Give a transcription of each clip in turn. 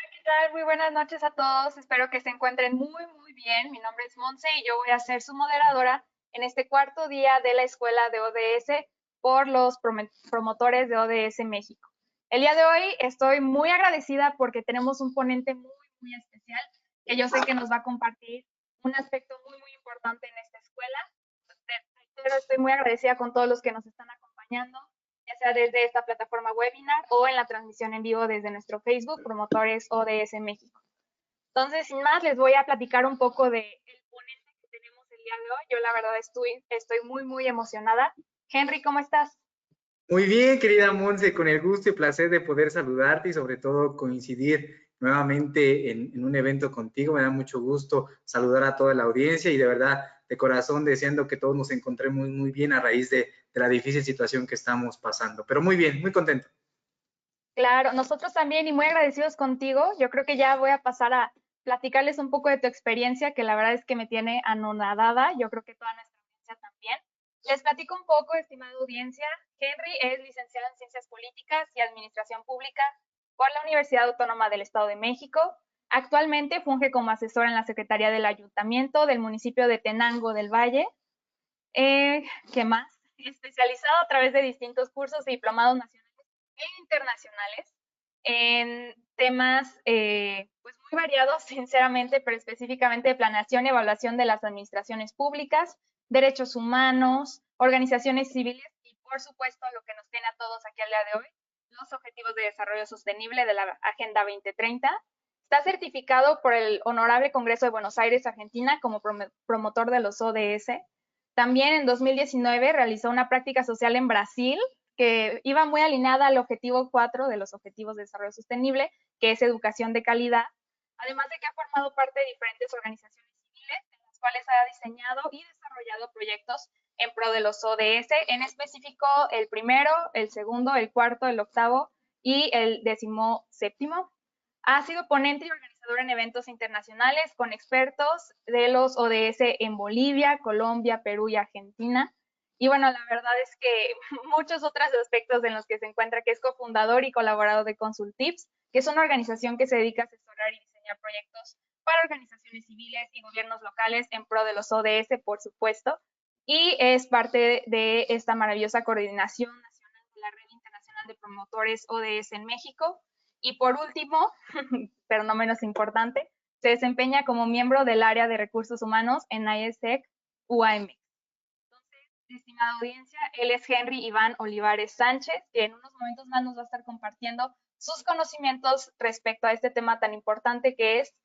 ¿Qué tal? Muy buenas noches a todos. Espero que se encuentren muy bien. Mi nombre es Monse y yo voy a ser su moderadora en este cuarto día de la escuela de ODS por los promotores de ODS México. El día de hoy estoy muy agradecida porque tenemos un ponente muy especial que yo sé que nos va a compartir un aspecto muy importante en esta escuela. Pero estoy muy agradecida con todos los que nos están acompañando, ya sea desde esta plataforma webinar o en la transmisión en vivo desde nuestro Facebook, Promotores ODS México. Entonces, sin más, les voy a platicar un poco del ponente que tenemos el día de hoy. Yo la verdad estoy muy emocionada. Henry, ¿cómo estás? Muy bien, querida Monse, con el gusto y placer de poder saludarte y sobre todo coincidir nuevamente en un evento contigo. Me da mucho gusto saludar a toda la audiencia y de verdad, de corazón, deseando que todos nos encontremos muy bien a raíz de la difícil situación que estamos pasando. Pero muy bien, muy contento. Claro, nosotros también y muy agradecidos contigo. Yo creo que ya voy a pasar a platicarles un poco de tu experiencia, que la verdad es que me tiene anonadada. Yo creo que toda nuestra audiencia también. Les platico un poco, estimada audiencia. Henry es licenciado en Ciencias Políticas y Administración Pública por la Universidad Autónoma del Estado de México. Actualmente funge como asesor en la Secretaría del Ayuntamiento del municipio de Tenango del Valle. ¿Qué más? Especializado a través de distintos cursos y diplomados nacionales e internacionales en temas pues muy variados, sinceramente, pero específicamente de planeación y evaluación de las administraciones públicas, derechos humanos, organizaciones civiles y, por supuesto, lo que nos tiene a todos aquí al día de hoy, los Objetivos de Desarrollo Sostenible de la Agenda 2030. Está certificado por el Honorable Congreso de Buenos Aires, Argentina, como promotor de los ODS. También en 2019 realizó una práctica social en Brasil que iba muy alineada al objetivo 4 de los Objetivos de Desarrollo Sostenible, que es educación de calidad, además de que ha formado parte de diferentes organizaciones civiles en las cuales ha diseñado y desarrollado proyectos en pro de los ODS, en específico el primero, el segundo, el cuarto, el octavo y el 17º. Ha sido ponente y organizador en eventos internacionales con expertos de los ODS en Bolivia, Colombia, Perú y Argentina. Y bueno, la verdad es que muchos otros aspectos en los que se encuentra, que es cofundador y colaborador de Consultips, que es una organización que se dedica a asesorar y diseñar proyectos para organizaciones civiles y gobiernos locales en pro de los ODS, por supuesto. Y es parte de esta maravillosa coordinación nacional de la Red Internacional de Promotores ODS en México. Y por último, pero no menos importante, se desempeña como miembro del área de recursos humanos en ISEC UAM. Estimada audiencia, él es Henry Iván Olivares Sánchez, que en unos momentos más nos va a estar compartiendo sus conocimientos respecto a este tema tan importante que es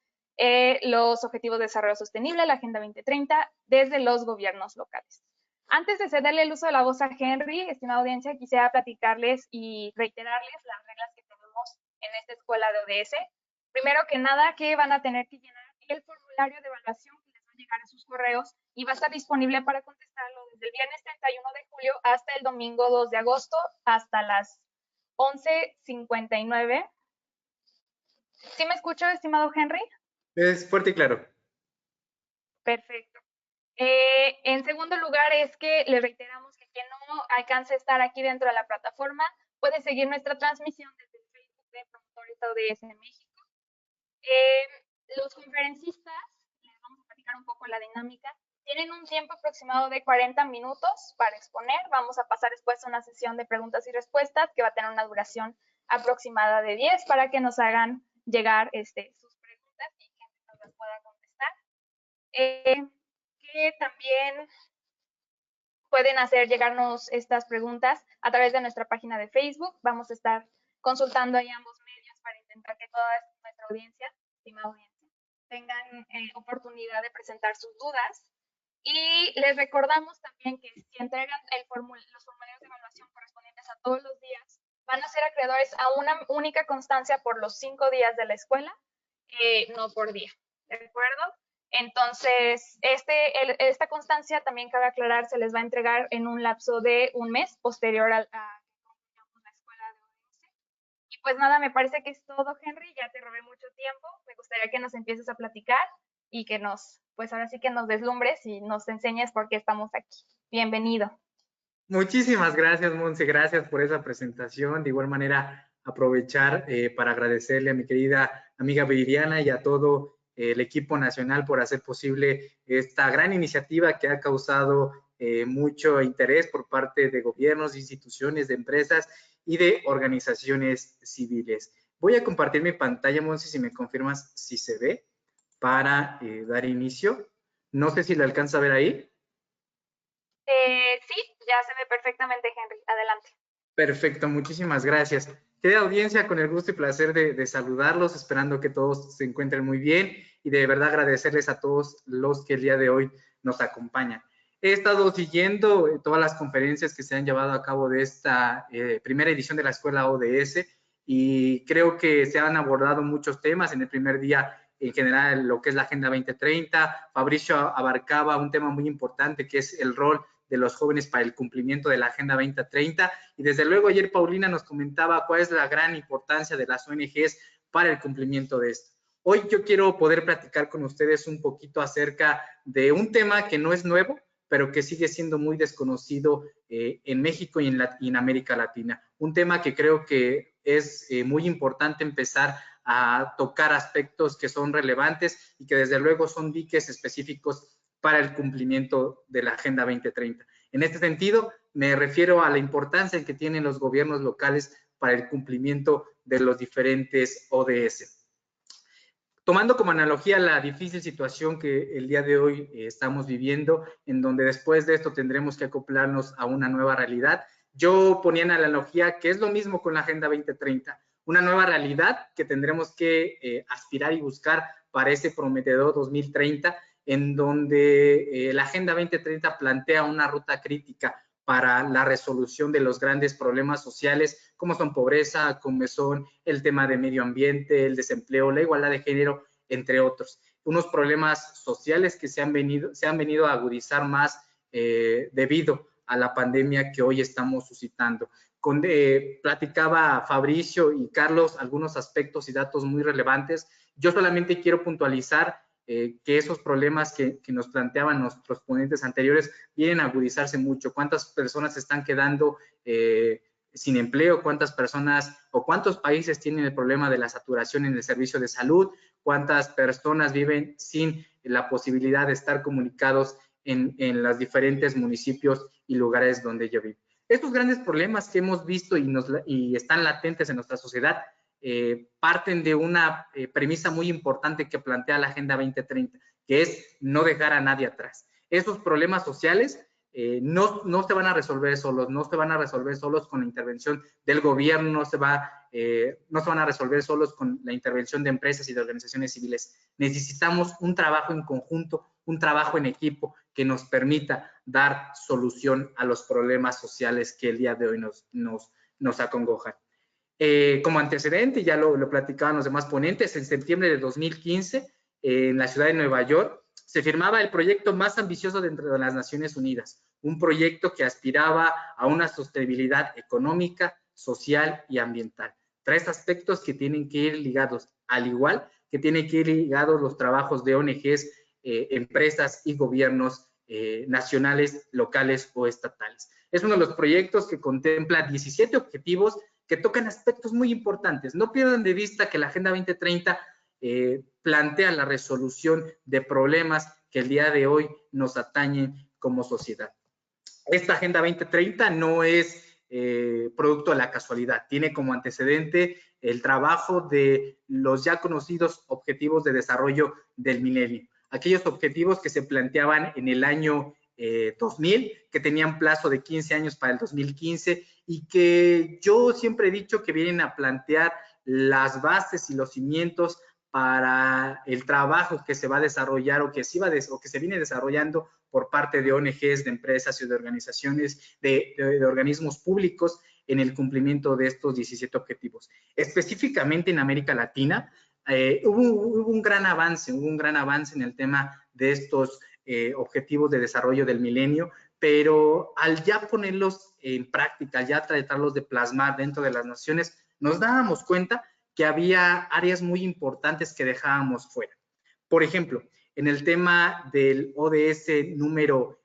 los Objetivos de Desarrollo Sostenible, la Agenda 2030, desde los gobiernos locales. Antes de cederle el uso de la voz a Henry, estimada audiencia, quisiera platicarles y reiterarles las reglas que tenemos en esta escuela de ODS. Primero que nada, que van a tener que llenar el formulario de evaluación que les va a llegar a sus correos y va a estar disponible para contestarlo desde el viernes 31 de julio hasta el domingo 2 de agosto hasta las 11:59. ¿Sí me escucho, estimado Henry? Es fuerte y claro. Perfecto. En segundo lugar, es que le reiteramos que quien no alcance a estar aquí dentro de la plataforma puede seguir nuestra transmisión desde el Facebook de Promotores ODS en México. Eh, los conferencistas, les vamos a platicar un poco la dinámica, tienen un tiempo aproximado de 40 minutos para exponer. Vamos a pasar después a una sesión de preguntas y respuestas que va a tener una duración aproximada de 10 para que nos hagan llegar sus preguntas y que nos las pueda contestar. Que también pueden hacer llegarnos estas preguntas a través de nuestra página de Facebook. Vamos a estar consultando ahí ambos medios para intentar que toda nuestra audiencia, estimada audiencia, tengan oportunidad de presentar sus dudas. Y les recordamos también que si entregan los formularios de evaluación correspondientes a todos los días, van a ser acreedores a una única constancia por los 5 días de la escuela, no por día. ¿De acuerdo? Entonces, esta constancia también cabe aclarar, se les va a entregar en un lapso de un mes posterior a que concluyamos la escuela de ODS. Y pues nada, me parece que es todo, Henry. Ya te robé mucho tiempo. Me gustaría que nos empieces a platicar y que pues ahora sí que nos deslumbres y nos enseñes por qué estamos aquí. Bienvenido. Muchísimas gracias, Monse. Gracias por esa presentación. De igual manera, aprovechar para agradecerle a mi querida amiga Viridiana y a todo el equipo nacional por hacer posible esta gran iniciativa que ha causado mucho interés por parte de gobiernos, de instituciones, de empresas y de organizaciones civiles. Voy a compartir mi pantalla, Monse, si me confirmas si se ve, para dar inicio. No sé si lo alcanza a ver ahí. Sí, ya se ve perfectamente, Henry. Adelante. Perfecto, muchísimas gracias. Querida audiencia, con el gusto y placer de saludarlos, esperando que todos se encuentren muy bien y de verdad agradecerles a todos los que el día de hoy nos acompañan. He estado siguiendo todas las conferencias que se han llevado a cabo de esta primera edición de la Escuela ODS y creo que se han abordado muchos temas. En el primer día, en general, lo que es la Agenda 2030, Fabricio abarcaba un tema muy importante que es el rol de los jóvenes para el cumplimiento de la Agenda 2030 y desde luego ayer Paulina nos comentaba cuál es la gran importancia de las ONGs para el cumplimiento de esto. Hoy yo quiero poder platicar con ustedes un poquito acerca de un tema que no es nuevo, pero que sigue siendo muy desconocido en México y en América Latina. Un tema que creo que es muy importante empezar a tocar aspectos que son relevantes y que desde luego son diques específicos para el cumplimiento de la Agenda 2030. En este sentido, me refiero a la importancia que tienen los gobiernos locales para el cumplimiento de los diferentes ODS. Tomando como analogía la difícil situación que el día de hoy estamos viviendo, en donde después de esto tendremos que acoplarnos a una nueva realidad, yo ponía en analogía que es lo mismo con la Agenda 2030, una nueva realidad que tendremos que aspirar y buscar para ese prometedor 2030, en donde la Agenda 2030 plantea una ruta crítica para la resolución de los grandes problemas sociales, como son pobreza, como son el tema de medio ambiente, el desempleo, la igualdad de género, entre otros. Unos problemas sociales que se han venido a agudizar más debido a la pandemia que hoy estamos suscitando. Platicaba Fabricio y Carlos algunos aspectos y datos muy relevantes. Yo solamente quiero puntualizar que esos problemas que nos planteaban nuestros ponentes anteriores vienen a agudizarse mucho. ¿Cuántas personas se están quedando sin empleo? ¿Cuántas personas o cuántos países tienen el problema de la saturación en el servicio de salud? ¿Cuántas personas viven sin la posibilidad de estar comunicados en los diferentes municipios y lugares donde yo vivo? Estos grandes problemas que hemos visto y están latentes en nuestra sociedad parten de una premisa muy importante que plantea la Agenda 2030, que es no dejar a nadie atrás. Esos problemas sociales no se van a resolver solos, no se van a resolver solos con la intervención del gobierno, no se van a resolver solos con la intervención de empresas y de organizaciones civiles. Necesitamos un trabajo en conjunto, un trabajo en equipo que nos permita dar solución a los problemas sociales que el día de hoy nos acongojan. Como antecedente, ya lo platicaban los demás ponentes, en septiembre de 2015, en la ciudad de Nueva York, se firmaba el proyecto más ambicioso dentro de las Naciones Unidas, un proyecto que aspiraba a una sostenibilidad económica, social y ambiental. Tres aspectos que tienen que ir ligados, al igual que tienen que ir ligados los trabajos de ONGs, empresas y gobiernos nacionales, locales o estatales. Es uno de los proyectos que contempla 17 objetivos que tocan aspectos muy importantes. No pierdan de vista que la Agenda 2030 plantea la resolución de problemas que el día de hoy nos atañen como sociedad. Esta Agenda 2030 no es producto de la casualidad, tiene como antecedente el trabajo de los ya conocidos Objetivos de Desarrollo del Milenio, aquellos objetivos que se planteaban en el año 2000, que tenían plazo de 15 años para el 2015 y que yo siempre he dicho que vienen a plantear las bases y los cimientos para el trabajo que se va a desarrollar o que se viene desarrollando por parte de ONGs, de empresas y de organizaciones, de organismos públicos en el cumplimiento de estos 17 objetivos. Específicamente en América Latina, hubo un gran avance en el tema de estos objetivos de desarrollo del milenio, pero al ya ponerlos en práctica, al ya tratarlos de plasmar dentro de las naciones, nos dábamos cuenta que había áreas muy importantes que dejábamos fuera. Por ejemplo, en el tema del ODS número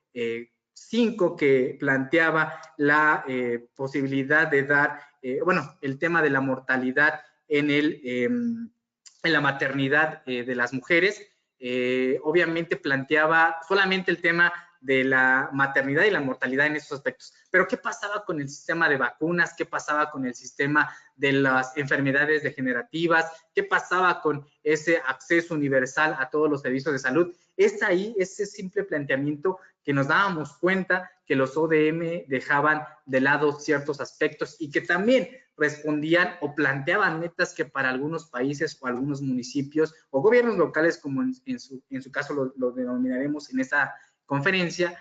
5 que planteaba la posibilidad de dar, bueno, el tema de la mortalidad en la maternidad de las mujeres. Obviamente planteaba solamente el tema de la maternidad y la mortalidad en esos aspectos. Pero ¿qué pasaba con el sistema de vacunas? ¿Qué pasaba con el sistema de las enfermedades degenerativas? ¿Qué pasaba con ese acceso universal a todos los servicios de salud? Es ahí ese simple planteamiento que nos dábamos cuenta que los ODM dejaban de lado ciertos aspectos y que también respondían o planteaban metas que para algunos países o algunos municipios o gobiernos locales, como en su caso lo denominaremos en esta conferencia,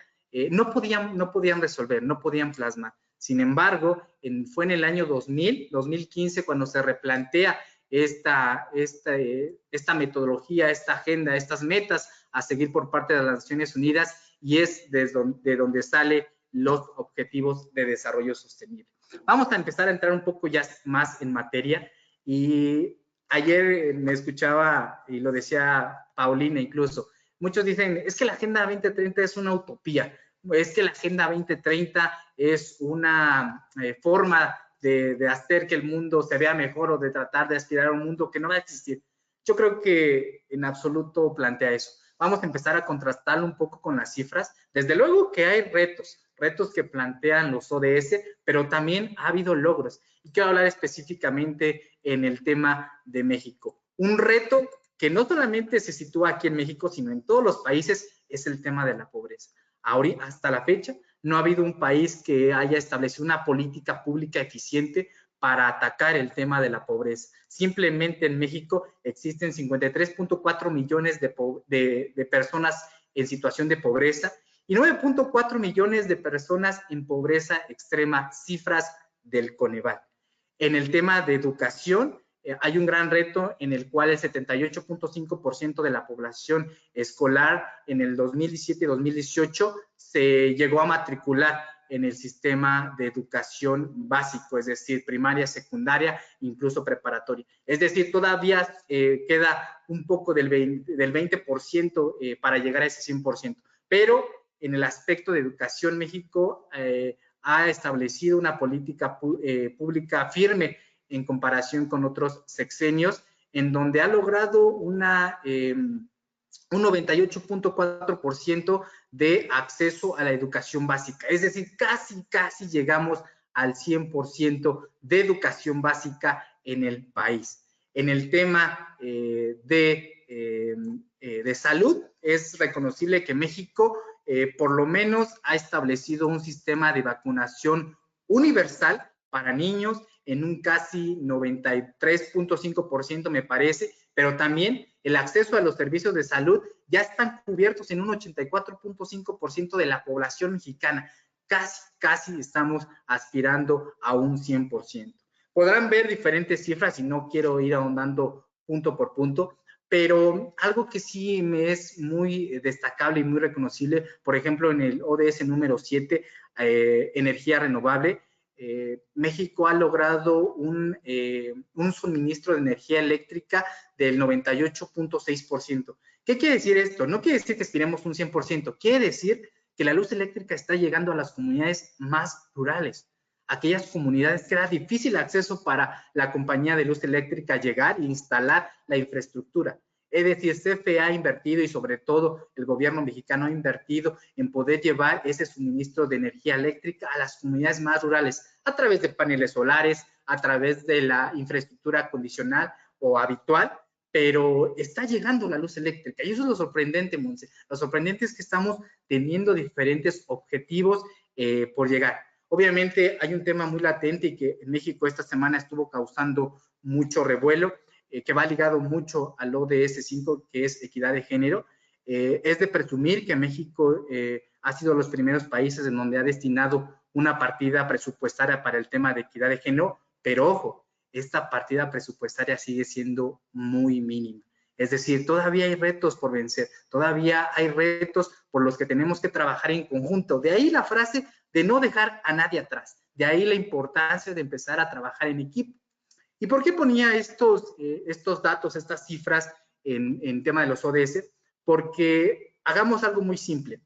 no podían resolver, no podían plasmar. Sin embargo, fue en el año 2015, cuando se replantea esta metodología, esta agenda, estas metas a seguir por parte de las Naciones Unidas, y es de donde salen los Objetivos de Desarrollo Sostenible. Vamos a empezar a entrar un poco ya más en materia, y ayer me escuchaba, y lo decía Paulina incluso, muchos dicen, es que la Agenda 2030 es una utopía, es que la Agenda 2030 es una forma de hacer que el mundo se vea mejor o de tratar de aspirar a un mundo que no va a existir. Yo creo que en absoluto plantea eso. Vamos a empezar a contrastarlo un poco con las cifras. Desde luego que hay retos que plantean los ODS, pero también ha habido logros. Y quiero hablar específicamente en el tema de México. Un reto que no solamente se sitúa aquí en México, sino en todos los países, es el tema de la pobreza. Ahora, hasta la fecha, no ha habido un país que haya establecido una política pública eficiente para atacar el tema de la pobreza. Simplemente en México existen 53.4 millones de personas en situación de pobreza y 9.4 millones de personas en pobreza extrema, cifras del Coneval. En el tema de educación, hay un gran reto en el cual el 78.5% de la población escolar en el 2017-2018 se llegó a matricular en el sistema de educación básico, es decir, primaria, secundaria, incluso preparatoria. Es decir, todavía queda un poco del 20% para llegar a ese 100%, pero en el aspecto de educación, México ha establecido una política pública firme en comparación con otros sexenios, en donde ha logrado un 98.4% de acceso a la educación básica. Es decir, casi llegamos al 100% de educación básica en el país. En el tema de salud, es reconocible que México por lo menos ha establecido un sistema de vacunación universal para niños en un casi 93.5%, me parece, pero también el acceso a los servicios de salud ya están cubiertos en un 84.5% de la población mexicana. Casi estamos aspirando a un 100%. Podrán ver diferentes cifras y no quiero ir ahondando punto por punto, pero algo que sí me es muy destacable y muy reconocible, por ejemplo, en el ODS número 7, energía renovable, México ha logrado un suministro de energía eléctrica del 98.6%. ¿Qué quiere decir esto? No quiere decir que aspiremos un 100%, quiere decir que la luz eléctrica está llegando a las comunidades más rurales, aquellas comunidades que era difícil acceso para la compañía de luz eléctrica llegar e instalar la infraestructura. Es decir, CFE ha invertido y sobre todo el gobierno mexicano ha invertido en poder llevar ese suministro de energía eléctrica a las comunidades más rurales a través de paneles solares, a través de la infraestructura condicional o habitual, pero está llegando la luz eléctrica y eso es lo sorprendente, Monse. Lo sorprendente es que estamos teniendo diferentes objetivos por llegar. Obviamente hay un tema muy latente y que en México esta semana estuvo causando mucho revuelo, que va ligado mucho al ODS 5, que es equidad de género. Es de presumir que México ha sido los primeros países en donde ha destinado una partida presupuestaria para el tema de equidad de género, pero ojo, esta partida presupuestaria sigue siendo muy mínima. Es decir, todavía hay retos por vencer, todavía hay retos por los que tenemos que trabajar en conjunto. De ahí la frase de no dejar a nadie atrás, de ahí la importancia de empezar a trabajar en equipo. ¿Y por qué ponía estos datos, estas cifras en tema de los ODS? Porque hagamos algo muy simple.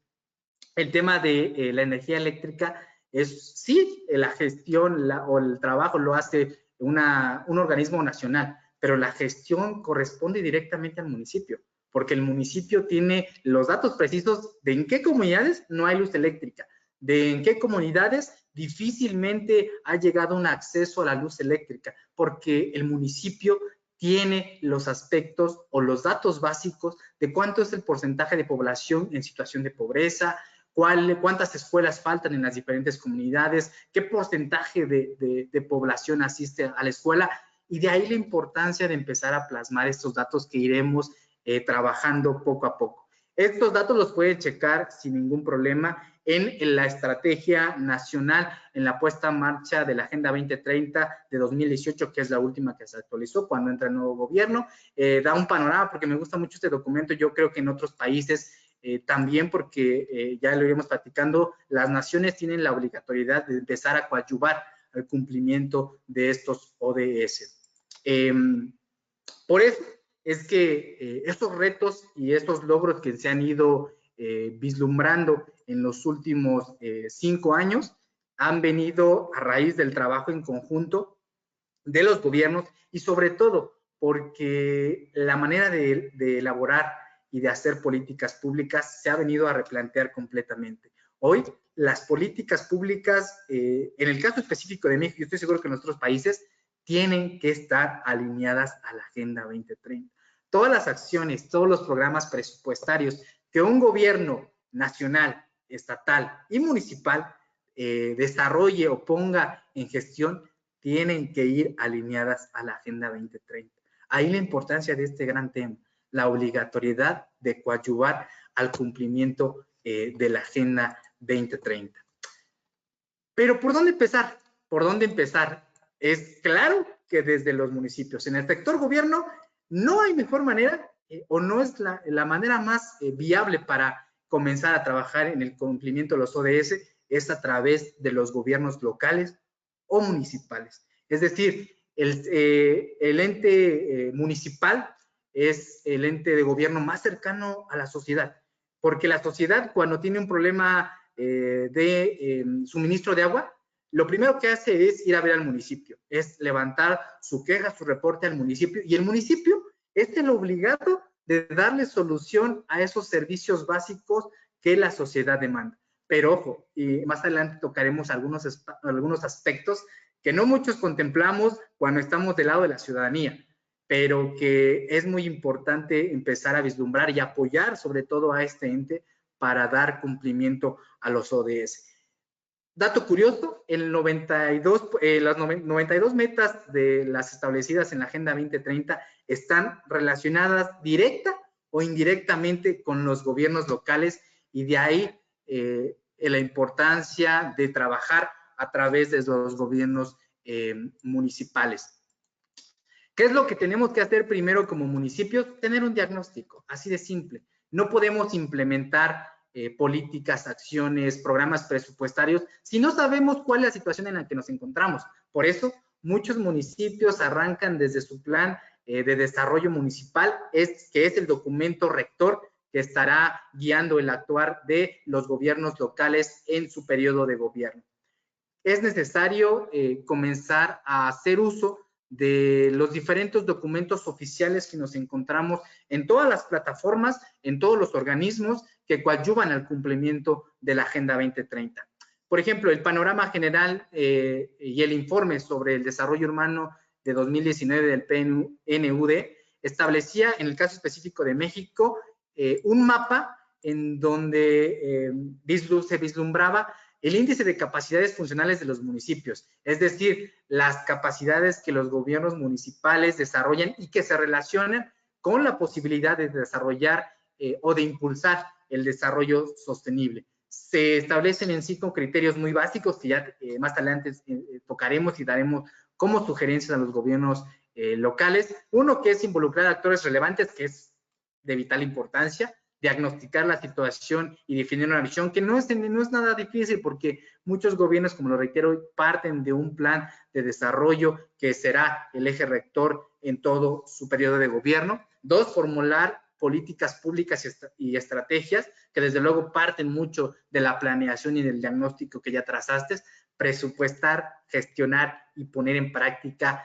el tema de la energía eléctrica es, sí, la gestión o el trabajo lo hace un organismo nacional, pero la gestión corresponde directamente al municipio, porque el municipio tiene los datos precisos de en qué comunidades no hay luz eléctrica, de en qué comunidades difícilmente ha llegado un acceso a la luz eléctrica, porque el municipio tiene los aspectos o los datos básicos de cuánto es el porcentaje de población en situación de pobreza, cuántas escuelas faltan en las diferentes comunidades, qué porcentaje de población asiste a la escuela, y de ahí la importancia de empezar a plasmar estos datos que iremos trabajando poco a poco. Estos datos los pueden checar sin ningún problema en la estrategia nacional, en la puesta en marcha de la Agenda 2030 de 2018, que es la última que se actualizó cuando entra el nuevo gobierno. Da un panorama, porque me gusta mucho este documento. Yo creo que en otros países también, porque ya lo iremos platicando, las naciones tienen la obligatoriedad de empezar a coadyuvar al cumplimiento de estos ODS. Por eso es que estos retos y estos logros que se han ido vislumbrando en los últimos 5 años han venido a raíz del trabajo en conjunto de los gobiernos, y sobre todo porque la manera de elaborar y de hacer políticas públicas se ha venido a replantear completamente. Hoy, las políticas públicas, en el caso específico de México, yo estoy seguro que en otros países, tienen que estar alineadas a la Agenda 2030. Todas las acciones, todos los programas presupuestarios que un gobierno nacional, estatal y municipal desarrolle o ponga en gestión, tienen que ir alineadas a la Agenda 2030. Ahí la importancia de este gran tema, la obligatoriedad de coadyuvar al cumplimiento de la Agenda 2030. Pero ¿por dónde empezar? ¿Por dónde empezar? Es claro que desde los municipios. En el sector gobierno no hay mejor manera o no es la manera más viable para comenzar a trabajar en el cumplimiento de los ODS, es a través de los gobiernos locales o municipales. Es decir, el ente municipal es el ente de gobierno más cercano a la sociedad, porque la sociedad, cuando tiene un problema de suministro de agua, lo primero que hace es ir a ver al municipio, es levantar su queja, su reporte al municipio, y el municipio es el obligado de darle solución a esos servicios básicos que la sociedad demanda. Pero ojo, y más adelante tocaremos algunos aspectos que no muchos contemplamos cuando estamos del lado de la ciudadanía, pero que es muy importante empezar a vislumbrar y apoyar sobre todo a este ente para dar cumplimiento a los ODS. Dato curioso, las 92 metas de las establecidas en la Agenda 2030 están relacionadas directa o indirectamente con los gobiernos locales, y de ahí la importancia de trabajar a través de los gobiernos municipales. ¿Qué es lo que tenemos que hacer primero como municipios? Tener un diagnóstico, así de simple. No podemos implementar políticas, acciones, programas presupuestarios si no sabemos cuál es la situación en la que nos encontramos. Por eso, muchos municipios arrancan desde su plan de desarrollo municipal, que es el documento rector que estará guiando el actuar de los gobiernos locales en su periodo de gobierno. Es necesario comenzar a hacer uso de los diferentes documentos oficiales que nos encontramos en todas las plataformas, en todos los organismos que coadyuvan al cumplimiento de la Agenda 2030. Por ejemplo, el panorama general y el informe sobre el desarrollo urbano de 2019 del PNUD establecía, en el caso específico de México, un mapa en donde se vislumbraba el índice de capacidades funcionales de los municipios, es decir, las capacidades que los gobiernos municipales desarrollan y que se relacionan con la posibilidad de desarrollar o de impulsar el desarrollo sostenible. Se establecen en 5 criterios muy básicos que ya más adelante tocaremos y daremos como sugerencias a los gobiernos locales. Uno, que es involucrar a actores relevantes, que es de vital importancia. Diagnosticar la situación y definir una visión, que no es nada difícil, porque muchos gobiernos, como lo reitero, parten de un plan de desarrollo que será el eje rector en todo su periodo de gobierno. 2, formular políticas públicas y estrategias que desde luego parten mucho de la planeación y del diagnóstico que ya trazaste, presupuestar, gestionar y poner en práctica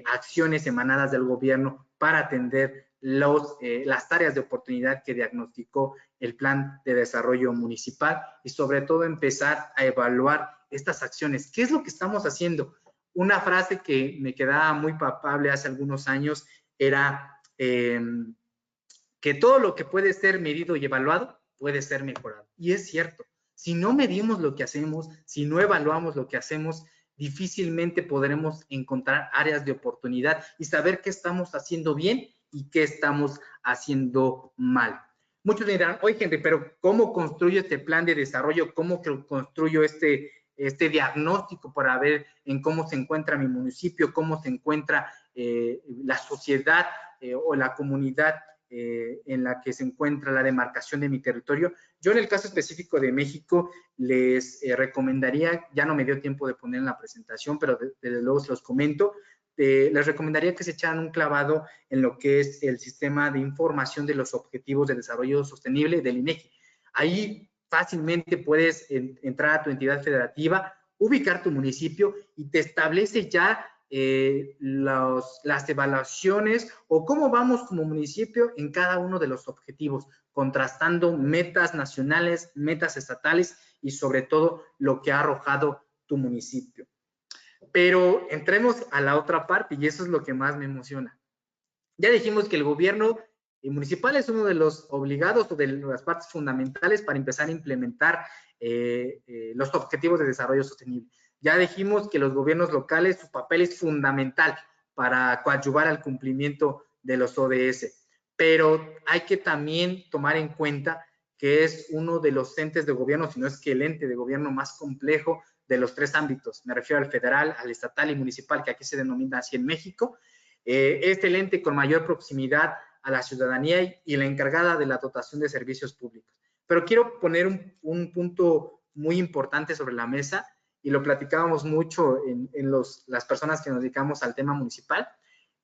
acciones emanadas del gobierno para atender las áreas de oportunidad que diagnosticó el Plan de Desarrollo Municipal y sobre todo empezar a evaluar estas acciones. ¿Qué es lo que estamos haciendo? Una frase que me quedaba muy palpable hace algunos años era que todo lo que puede ser medido y evaluado puede ser mejorado. Y es cierto, si no medimos lo que hacemos, si no evaluamos lo que hacemos, difícilmente podremos encontrar áreas de oportunidad y saber qué estamos haciendo bien y qué estamos haciendo mal. Muchos dirán, oye, Henry, pero ¿cómo construyo este plan de desarrollo? ¿Cómo construyo este diagnóstico para ver en cómo se encuentra mi municipio, cómo se encuentra la sociedad o la comunidad en la que se encuentra la demarcación de mi territorio? Yo en el caso específico de México les recomendaría, ya no me dio tiempo de poner en la presentación, pero desde luego se los comento, les recomendaría que se echaran un clavado en lo que es el sistema de información de los objetivos de desarrollo sostenible del INEGI. Ahí fácilmente puedes entrar a tu entidad federativa, ubicar tu municipio y te establece ya las evaluaciones o cómo vamos como municipio en cada uno de los objetivos, contrastando metas nacionales, metas estatales y sobre todo lo que ha arrojado tu municipio. Pero entremos a la otra parte y eso es lo que más me emociona. Ya dijimos que el gobierno municipal es uno de los obligados o de las partes fundamentales para empezar a implementar los objetivos de desarrollo sostenible. Ya dijimos que los gobiernos locales, su papel es fundamental para coadyuvar al cumplimiento de los ODS, pero hay que también tomar en cuenta que es uno de los entes de gobierno, si no es que el ente de gobierno más complejo de los tres ámbitos. Me refiero al federal, al estatal y municipal, que aquí se denomina así en México. Es el ente con mayor proximidad a la ciudadanía y la encargada de la dotación de servicios públicos. Pero quiero poner un punto muy importante sobre la mesa y lo platicábamos mucho en las personas que nos dedicamos al tema municipal.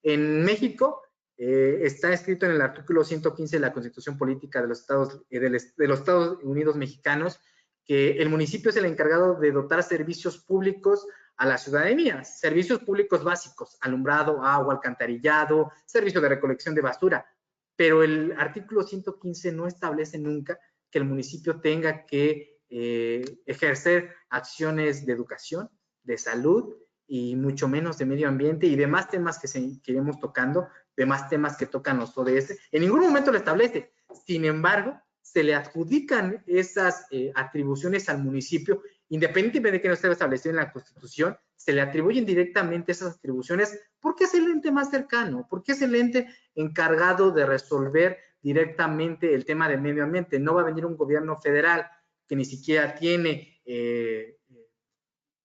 En México está escrito en el artículo 115 de la Constitución Política de los Estados Unidos Mexicanos que el municipio es el encargado de dotar servicios públicos a la ciudadanía, servicios públicos básicos, alumbrado, agua, alcantarillado, servicio de recolección de basura, pero el artículo 115 no establece nunca que el municipio tenga que ejercer acciones de educación, de salud y mucho menos de medio ambiente y demás temas que iremos tocando, demás temas que tocan los ODS. En ningún momento lo establece. Sin embargo, se le adjudican esas atribuciones al municipio, independientemente de que no esté establecido en la Constitución, se le atribuyen directamente esas atribuciones porque es el ente más cercano, porque es el ente encargado de resolver directamente el tema del medio ambiente. No va a venir un gobierno federal que ni siquiera tiene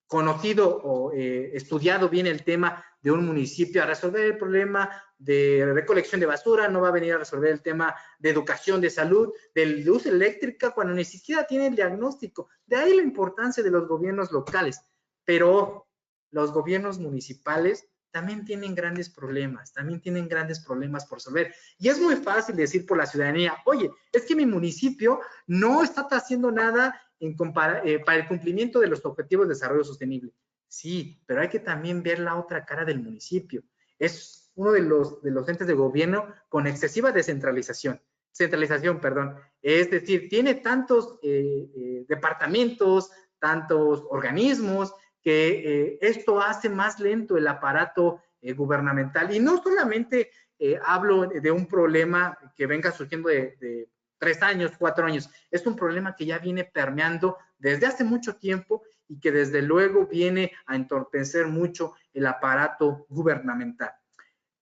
conocido o estudiado bien el tema de un municipio a resolver el problema de recolección de basura, no va a venir a resolver el tema de educación, de salud, de luz eléctrica, cuando ni siquiera tiene el diagnóstico. De ahí la importancia de los gobiernos locales. Pero los gobiernos municipales también tienen grandes problemas, por resolver. Y es muy fácil decir por la ciudadanía, oye, es que mi municipio no está haciendo nada para el cumplimiento de los objetivos de desarrollo sostenible. Sí, pero hay que también ver la otra cara del municipio. Es uno de los entes de gobierno con excesiva centralización, es decir, tiene tantos departamentos, tantos organismos, que esto hace más lento el aparato gubernamental. Y no solamente hablo de un problema que venga surgiendo de 3 años, 4 años. Es un problema que ya viene permeando desde hace mucho tiempo y que desde luego viene a entorpecer mucho el aparato gubernamental.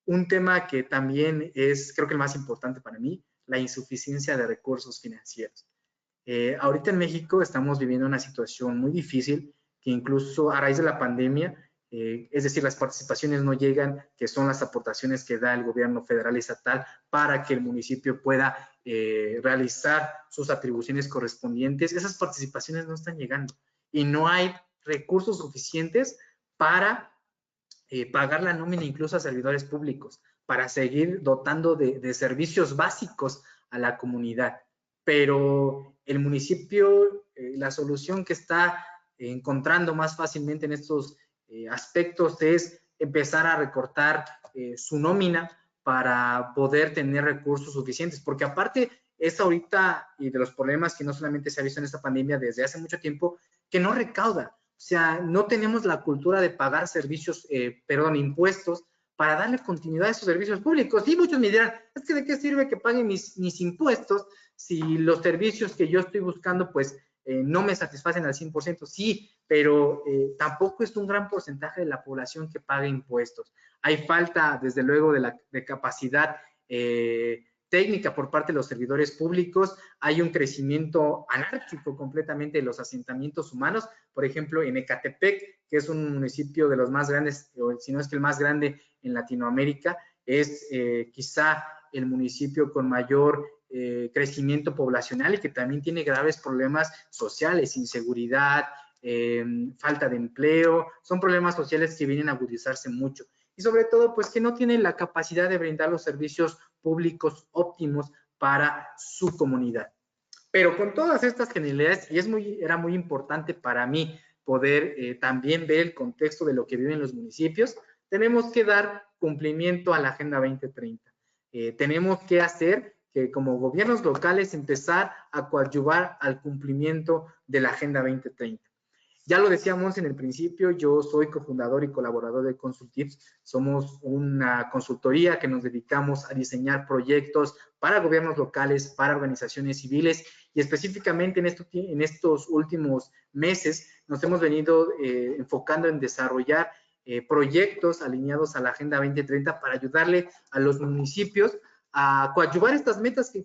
Un tema que también es, creo que el más importante para mí, la insuficiencia de recursos financieros. Ahorita en México estamos viviendo una situación muy difícil que incluso a raíz de la pandemia, es decir, las participaciones no llegan, que son las aportaciones que da el gobierno federal y estatal para que el municipio pueda realizar sus atribuciones correspondientes. Esas participaciones no están llegando y no hay recursos suficientes para pagar la nómina incluso a servidores públicos, para seguir dotando de servicios básicos a la comunidad. Pero el municipio, la solución que está encontrando más fácilmente en estos aspectos es empezar a recortar su nómina para poder tener recursos suficientes, porque aparte es ahorita, y de los problemas que no solamente se ha visto en esta pandemia desde hace mucho tiempo, que no recauda. O sea, no tenemos la cultura de pagar servicios, impuestos para darle continuidad a esos servicios públicos. Y muchos me dirán, es que ¿de qué sirve que pague mis impuestos si los servicios que yo estoy buscando, pues, no me satisfacen al 100%? Sí, pero tampoco es un gran porcentaje de la población que paga impuestos. Hay falta, desde luego, de capacidad técnica por parte de los servidores públicos. Hay un crecimiento anárquico completamente de los asentamientos humanos. Por ejemplo, en Ecatepec, que es un municipio de los más grandes, si no es que el más grande en Latinoamérica, es quizá el municipio con mayor crecimiento poblacional y que también tiene graves problemas sociales, inseguridad, falta de empleo. Son problemas sociales que vienen a agudizarse mucho. Y sobre todo, pues que no tienen la capacidad de brindar los servicios públicos óptimos para su comunidad. Pero con todas estas generalidades, y era muy importante para mí poder también ver el contexto de lo que viven los municipios, tenemos que dar cumplimiento a la Agenda 2030. Tenemos que hacer que como gobiernos locales empezar a coadyuvar al cumplimiento de la Agenda 2030. Ya lo decíamos en el principio, yo soy cofundador y colaborador de Consultips. Somos una consultoría que nos dedicamos a diseñar proyectos para gobiernos locales, para organizaciones civiles, y específicamente en estos últimos meses nos hemos venido enfocando en desarrollar proyectos alineados a la Agenda 2030 para ayudarle a los municipios a coadyuvar estas metas que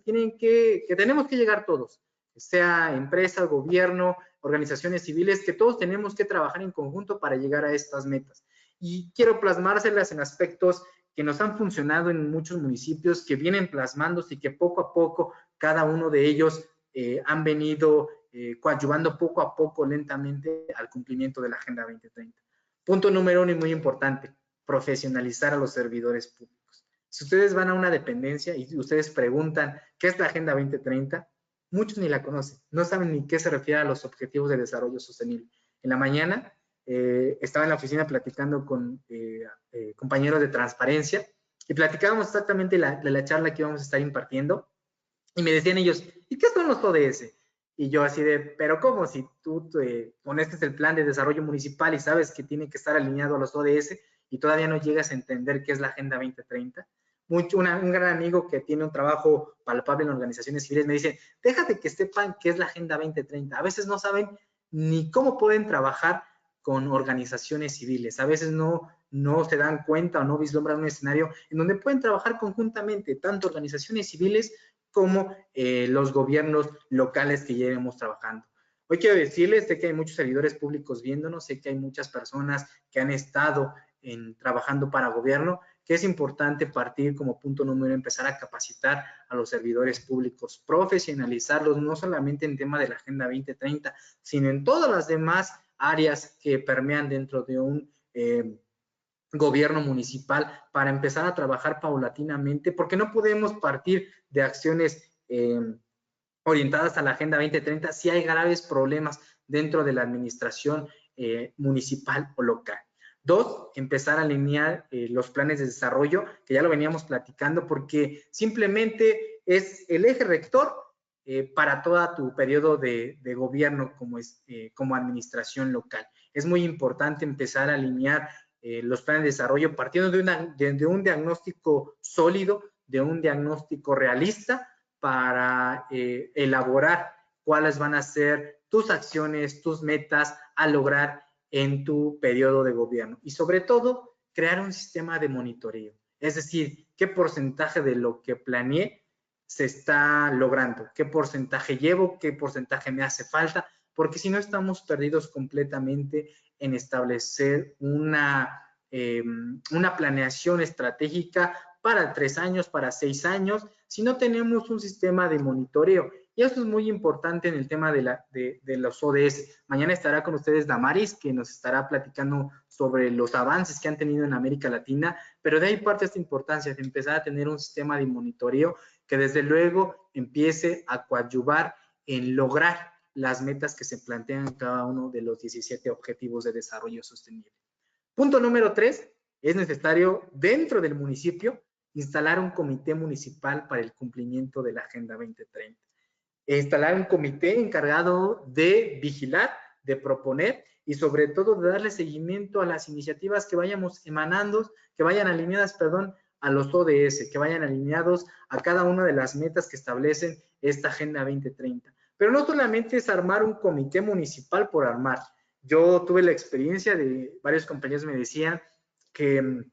tenemos que llegar todos, sea empresa, gobierno, organizaciones civiles, que todos tenemos que trabajar en conjunto para llegar a estas metas. Y quiero plasmárselas en aspectos que nos han funcionado en muchos municipios, que vienen plasmándose y que poco a poco cada uno de ellos han venido coadyuvando poco a poco, lentamente, al cumplimiento de la Agenda 2030. Punto número 1 y muy importante, profesionalizar a los servidores públicos. Si ustedes van a una dependencia y ustedes preguntan ¿qué es la Agenda 2030? Muchos ni la conocen, no saben ni qué se refiere a los Objetivos de Desarrollo Sostenible. En la mañana estaba en la oficina platicando con compañeros de transparencia y platicábamos exactamente de la charla que íbamos a estar impartiendo, y me decían ellos, ¿y qué son los ODS? Y yo así de, pero ¿cómo? Si tú pones el plan de desarrollo municipal y sabes que tiene que estar alineado a los ODS y todavía no llegas a entender qué es la Agenda 2030. Un gran amigo que tiene un trabajo palpable en organizaciones civiles me dice, déjate que sepan qué es la Agenda 2030. A veces no saben ni cómo pueden trabajar con organizaciones civiles. A veces no se dan cuenta o no vislumbran un escenario en donde pueden trabajar conjuntamente tanto organizaciones civiles como los gobiernos locales que llevemos trabajando. Hoy quiero decirles, sé que hay muchos servidores públicos viéndonos, sé que hay muchas personas que han estado trabajando para gobierno, que es importante partir como punto número 1, empezar a capacitar a los servidores públicos, profesionalizarlos, no solamente en tema de la Agenda 2030, sino en todas las demás áreas que permean dentro de un gobierno municipal, para empezar a trabajar paulatinamente, porque no podemos partir de acciones orientadas a la Agenda 2030 si hay graves problemas dentro de la administración municipal o local. 2, empezar a alinear los planes de desarrollo, que ya lo veníamos platicando, porque simplemente es el eje rector para todo tu periodo de gobierno como administración local. Es muy importante empezar a alinear los planes de desarrollo partiendo de un diagnóstico sólido, de un diagnóstico realista, para elaborar cuáles van a ser tus acciones, tus metas a lograr en tu periodo de gobierno. Y sobre todo, crear un sistema de monitoreo. Es decir, qué porcentaje de lo que planeé se está logrando, qué porcentaje llevo, qué porcentaje me hace falta, porque si no estamos perdidos completamente en establecer una planeación estratégica para 3 años, para 6 años, si no tenemos un sistema de monitoreo. Y esto es muy importante en el tema de los ODS. Mañana estará con ustedes Damaris, que nos estará platicando sobre los avances que han tenido en América Latina, pero de ahí parte esta importancia de empezar a tener un sistema de monitoreo que desde luego empiece a coadyuvar en lograr las metas que se plantean en cada uno de los 17 Objetivos de Desarrollo Sostenible. Punto número 3, es necesario dentro del municipio instalar un comité municipal para el cumplimiento de la Agenda 2030. Instalar un comité encargado de vigilar, de proponer y sobre todo de darle seguimiento a las iniciativas que vayamos emanando, que vayan alineadas, a los ODS, que vayan alineados a cada una de las metas que establecen esta Agenda 2030. Pero no solamente es armar un comité municipal por armar. Yo tuve la experiencia de varios compañeros me decían que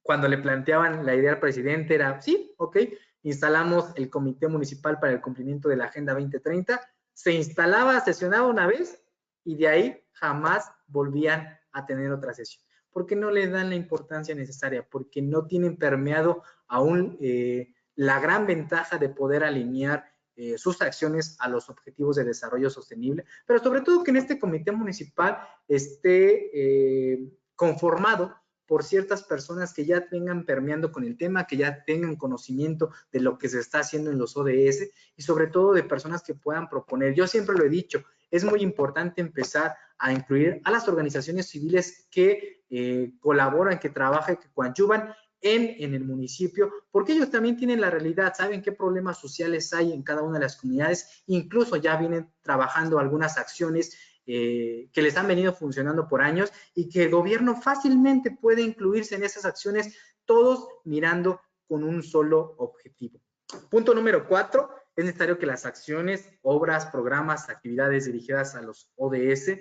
cuando le planteaban la idea al presidente era, sí, ok, instalamos el Comité Municipal para el Cumplimiento de la Agenda 2030, se instalaba, sesionaba una vez y de ahí jamás volvían a tener otra sesión, porque no le dan la importancia necesaria, porque no tienen permeado aún la gran ventaja de poder alinear sus acciones a los objetivos de desarrollo sostenible, pero sobre todo que en este comité municipal esté conformado por ciertas personas que ya vengan permeando con el tema, que ya tengan conocimiento de lo que se está haciendo en los ODS y sobre todo de personas que puedan proponer. Yo siempre lo he dicho, es muy importante empezar a incluir a las organizaciones civiles que colaboran, que trabajan, que coadyuvan en el municipio, porque ellos también tienen la realidad, saben qué problemas sociales hay en cada una de las comunidades, incluso ya vienen trabajando algunas acciones que les han venido funcionando por años y que el gobierno fácilmente puede incluirse en esas acciones, todos mirando con un solo objetivo. Punto número 4, es necesario que las acciones, obras, programas, actividades dirigidas a los ODS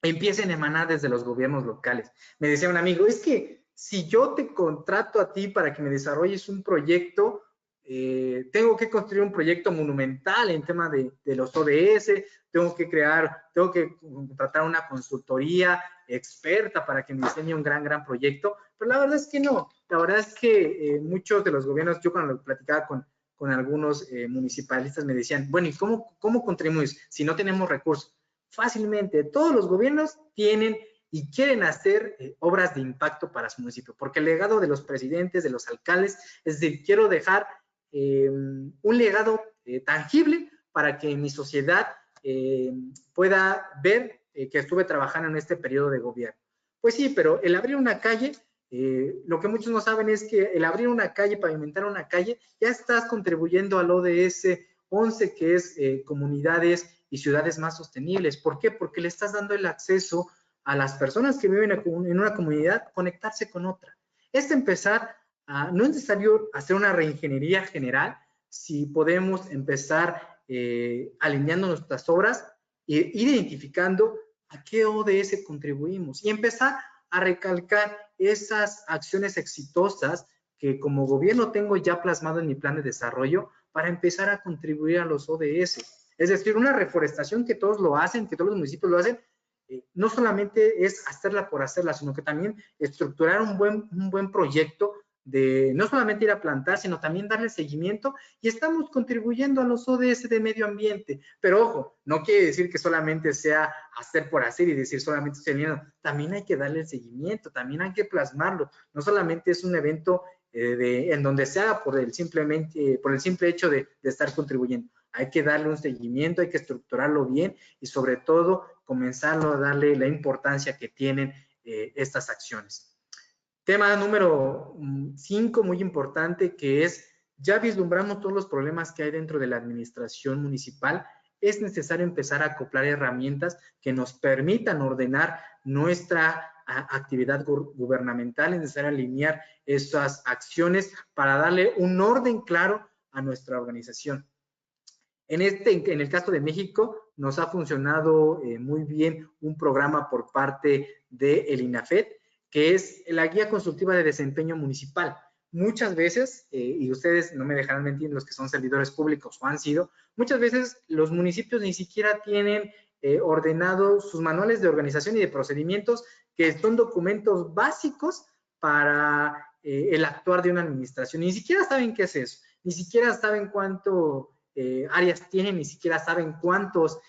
empiecen a emanar desde los gobiernos locales. Me decía un amigo, es que si yo te contrato a ti para que me desarrolles un proyecto, tengo que construir un proyecto monumental en tema de los ODS, tengo que contratar una consultoría experta para que me diseñe un gran proyecto, pero la verdad es que no, la verdad es que muchos de los gobiernos, yo cuando lo platicaba con algunos municipalistas me decían, bueno, ¿y cómo contribuimos si no tenemos recursos? Fácilmente, todos los gobiernos tienen y quieren hacer obras de impacto para su municipio, porque el legado de los presidentes, de los alcaldes, es decir, quiero dejar un legado tangible para que mi sociedad pueda ver que estuve trabajando en este periodo de gobierno. Pues sí, pero el abrir una calle, lo que muchos no saben es que el abrir una calle, pavimentar una calle, ya estás contribuyendo al ODS 11, que es comunidades y ciudades más sostenibles. ¿Por qué? Porque le estás dando el acceso a las personas que viven en una comunidad conectarse con otra. Es empezar no es necesario hacer una reingeniería general si podemos empezar alineando nuestras obras e ir identificando a qué ODS contribuimos y empezar a recalcar esas acciones exitosas que como gobierno tengo ya plasmado en mi plan de desarrollo para empezar a contribuir a los ODS. Es decir, una reforestación que todos lo hacen, que todos los municipios lo hacen, no solamente es hacerla por hacerla, sino que también estructurar un buen proyecto de no solamente ir a plantar, sino también darle seguimiento y estamos contribuyendo a los ODS de medio ambiente. Pero ojo, no quiere decir que solamente sea hacer por hacer y decir solamente estoy viendo, también hay que darle el seguimiento, también hay que plasmarlo. No solamente es un evento en donde se haga por el simple hecho de estar contribuyendo. Hay que darle un seguimiento, hay que estructurarlo bien y sobre todo comenzarlo a darle la importancia que tienen estas acciones. Tema número 5, muy importante, que es, ya vislumbramos todos los problemas que hay dentro de la administración municipal, es necesario empezar a acoplar herramientas que nos permitan ordenar nuestra actividad gubernamental, es necesario alinear esas acciones para darle un orden claro a nuestra organización. En el caso de México, nos ha funcionado muy bien un programa por parte del INAFED, que es la Guía Consultiva de Desempeño Municipal. Muchas veces, y ustedes no me dejarán mentir, los que son servidores públicos o han sido, muchas veces los municipios ni siquiera tienen ordenados sus manuales de organización y de procedimientos, que son documentos básicos para el actuar de una administración. Ni siquiera saben qué es eso, ni siquiera saben cuánto áreas tienen, ni siquiera saben cuántos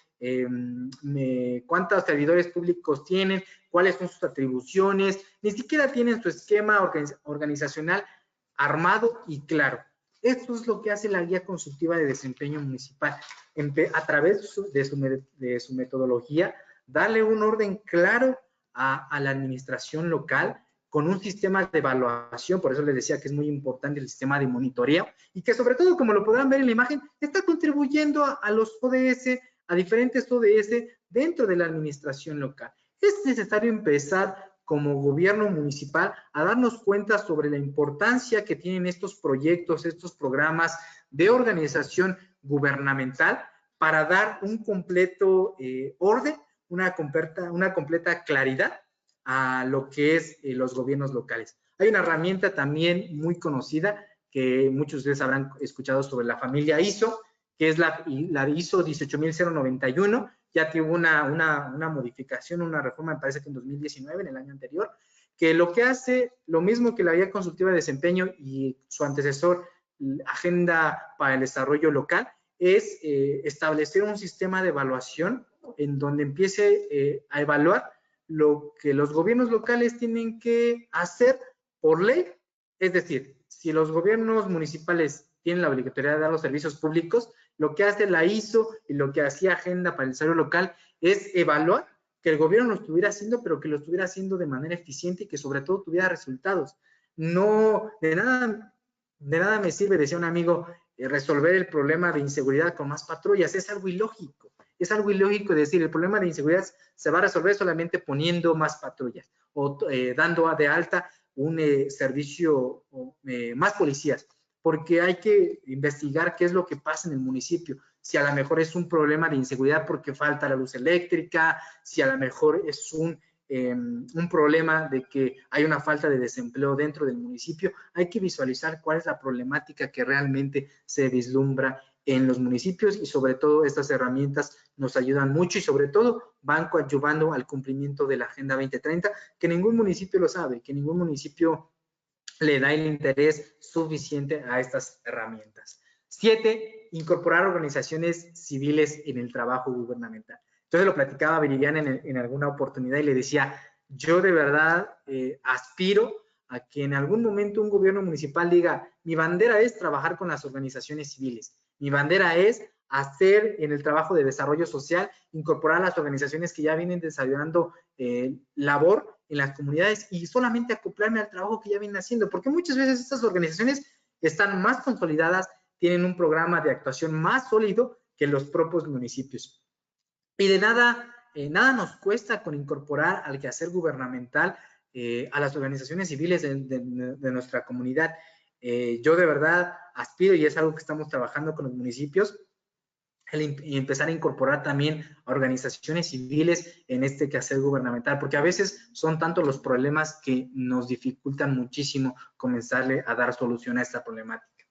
servidores públicos tienen, cuáles son sus atribuciones, ni siquiera tienen su esquema organizacional armado y claro. Esto es lo que hace la guía consultiva de desempeño municipal. A través de su metodología, darle un orden claro a la administración local con un sistema de evaluación, por eso les decía que es muy importante el sistema de monitoreo y que sobre todo, como lo podrán ver en la imagen, está contribuyendo a los ODS, a diferentes ODS dentro de la administración local. Es necesario empezar como gobierno municipal a darnos cuenta sobre la importancia que tienen estos proyectos, estos programas de organización gubernamental para dar un completo orden, una completa claridad a lo que es los gobiernos locales. Hay una herramienta también muy conocida que muchos de ustedes habrán escuchado sobre la familia ISO, que es la ISO 18091, ya tuvo una modificación, una reforma, me parece que en 2019, en el año anterior, que lo que hace, lo mismo que la Guía Consultiva de Desempeño y su antecesor, Agenda para el Desarrollo Local, es establecer un sistema de evaluación en donde empiece a evaluar lo que los gobiernos locales tienen que hacer por ley. Es decir, si los gobiernos municipales tienen la obligatoriedad de dar los servicios públicos, lo que hace la ISO y lo que hacía Agenda para el Desarrollo Local es evaluar que el gobierno lo estuviera haciendo, pero que lo estuviera haciendo de manera eficiente y que sobre todo tuviera resultados. No, de nada me sirve, decía un amigo, resolver el problema de inseguridad con más patrullas. Es algo ilógico. Es algo ilógico decir, el problema de inseguridad se va a resolver solamente poniendo más patrullas o dando de alta un servicio, más policías, porque hay que investigar qué es lo que pasa en el municipio. Si a lo mejor es un problema de inseguridad porque falta la luz eléctrica, si a lo mejor es un problema de que hay una falta de desempleo dentro del municipio, hay que visualizar cuál es la problemática que realmente se vislumbra en los municipios y sobre todo estas herramientas nos ayudan mucho y sobre todo van coadyuvando al cumplimiento de la Agenda 2030, que ningún municipio lo sabe, que ningún municipio le da el interés suficiente a estas herramientas. 7, incorporar organizaciones civiles en el trabajo gubernamental. Entonces lo platicaba Viridiana en alguna oportunidad y le decía, yo de verdad aspiro a que en algún momento un gobierno municipal diga, mi bandera es trabajar con las organizaciones civiles, mi bandera es hacer en el trabajo de desarrollo social, incorporar a las organizaciones que ya vienen desarrollando labor en las comunidades y solamente acoplarme al trabajo que ya vienen haciendo, porque muchas veces estas organizaciones están más consolidadas, tienen un programa de actuación más sólido que los propios municipios. Y de nada nos cuesta con incorporar al quehacer gubernamental a las organizaciones civiles de nuestra comunidad. Yo de verdad aspiro, y es algo que estamos trabajando con los municipios, y empezar a incorporar también a organizaciones civiles en este quehacer gubernamental, porque a veces son tantos los problemas que nos dificultan muchísimo comenzarle a dar solución a esta problemática.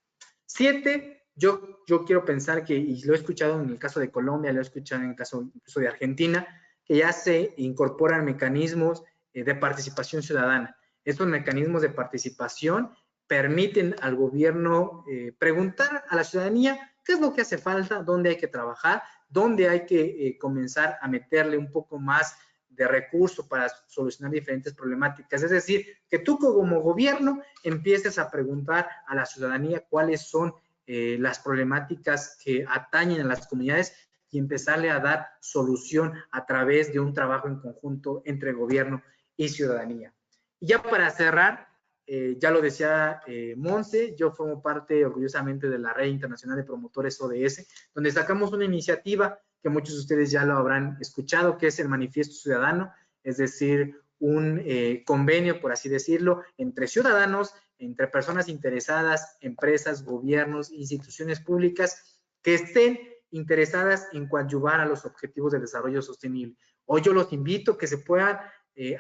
7, yo quiero pensar que, y lo he escuchado en el caso de Colombia, lo he escuchado en el caso incluso de Argentina, que ya se incorporan mecanismos de participación ciudadana. Estos mecanismos de participación permiten al gobierno preguntar a la ciudadanía qué es lo que hace falta, dónde hay que trabajar, dónde hay que comenzar a meterle un poco más de recursos para solucionar diferentes problemáticas. Es decir, que tú como gobierno empieces a preguntar a la ciudadanía cuáles son las problemáticas que atañen a las comunidades y empezarle a dar solución a través de un trabajo en conjunto entre gobierno y ciudadanía. Y ya para cerrar, ya lo decía Monse, yo formo parte orgullosamente de la Red Internacional de Promotores ODS, donde sacamos una iniciativa que muchos de ustedes ya lo habrán escuchado, que es el Manifiesto Ciudadano, es decir, un convenio, por así decirlo, entre ciudadanos, entre personas interesadas, empresas, gobiernos, instituciones públicas que estén interesadas en coadyuvar a los objetivos de desarrollo sostenible. Hoy yo los invito a que se puedan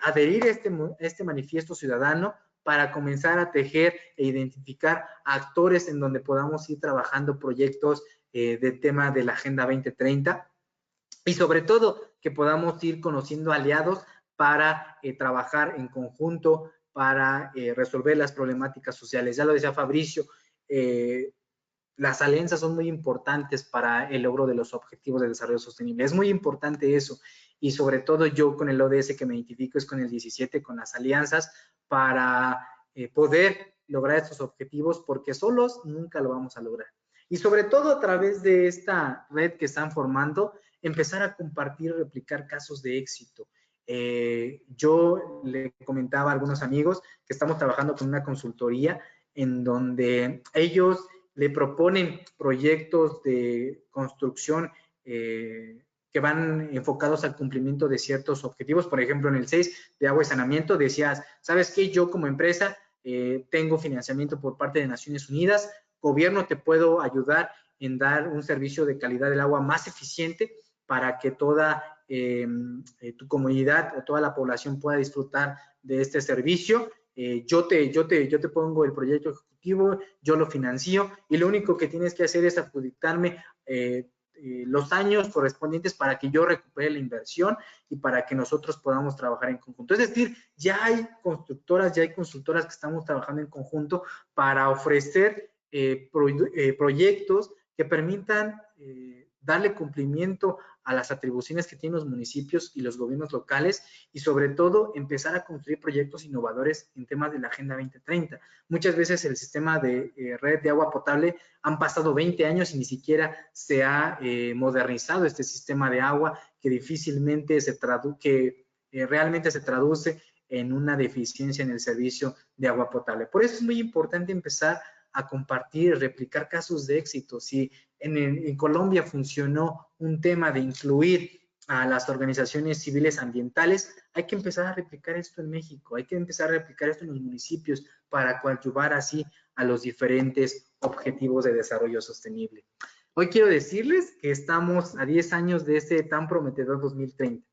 adherir a este manifiesto ciudadano para comenzar a tejer e identificar actores en donde podamos ir trabajando proyectos de tema de la Agenda 2030 y sobre todo que podamos ir conociendo aliados para trabajar en conjunto, para resolver las problemáticas sociales. Ya lo decía Fabricio, las alianzas son muy importantes para el logro de los objetivos de desarrollo sostenible. Es muy importante eso. Y sobre todo yo con el ODS que me identifico es con el 17, con las alianzas, para poder lograr estos objetivos, porque solos nunca lo vamos a lograr. Y sobre todo a través de esta red que están formando, empezar a compartir y replicar casos de éxito. Yo le comentaba a algunos amigos que estamos trabajando con una consultoría en donde ellos le proponen proyectos de construcción que van enfocados al cumplimiento de ciertos objetivos. Por ejemplo, en el 6 de agua y saneamiento decías, ¿sabes qué? Yo como empresa tengo financiamiento por parte de Naciones Unidas, gobierno, te puedo ayudar en dar un servicio de calidad del agua más eficiente para que toda tu comunidad o toda la población pueda disfrutar de este servicio. Yo te pongo el proyecto ejecutivo, yo lo financio y lo único que tienes que hacer es adjudicarme los años correspondientes para que yo recupere la inversión y para que nosotros podamos trabajar en conjunto. Es decir, ya hay constructoras, ya hay consultoras que estamos trabajando en conjunto para ofrecer proyectos que permitan darle cumplimiento a las atribuciones que tienen los municipios y los gobiernos locales y sobre todo empezar a construir proyectos innovadores en temas de la Agenda 2030. Muchas veces el sistema de red de agua potable han pasado 20 años y ni siquiera se ha modernizado este sistema de agua que difícilmente realmente se traduce en una deficiencia en el servicio de agua potable. Por eso es muy importante empezar a compartir, replicar casos de éxito. Si en Colombia funcionó un tema de incluir a las organizaciones civiles ambientales, hay que empezar a replicar esto en México, hay que empezar a replicar esto en los municipios para coadyuvar así a los diferentes objetivos de desarrollo sostenible. Hoy quiero decirles que estamos a 10 años de este tan prometedor 2030.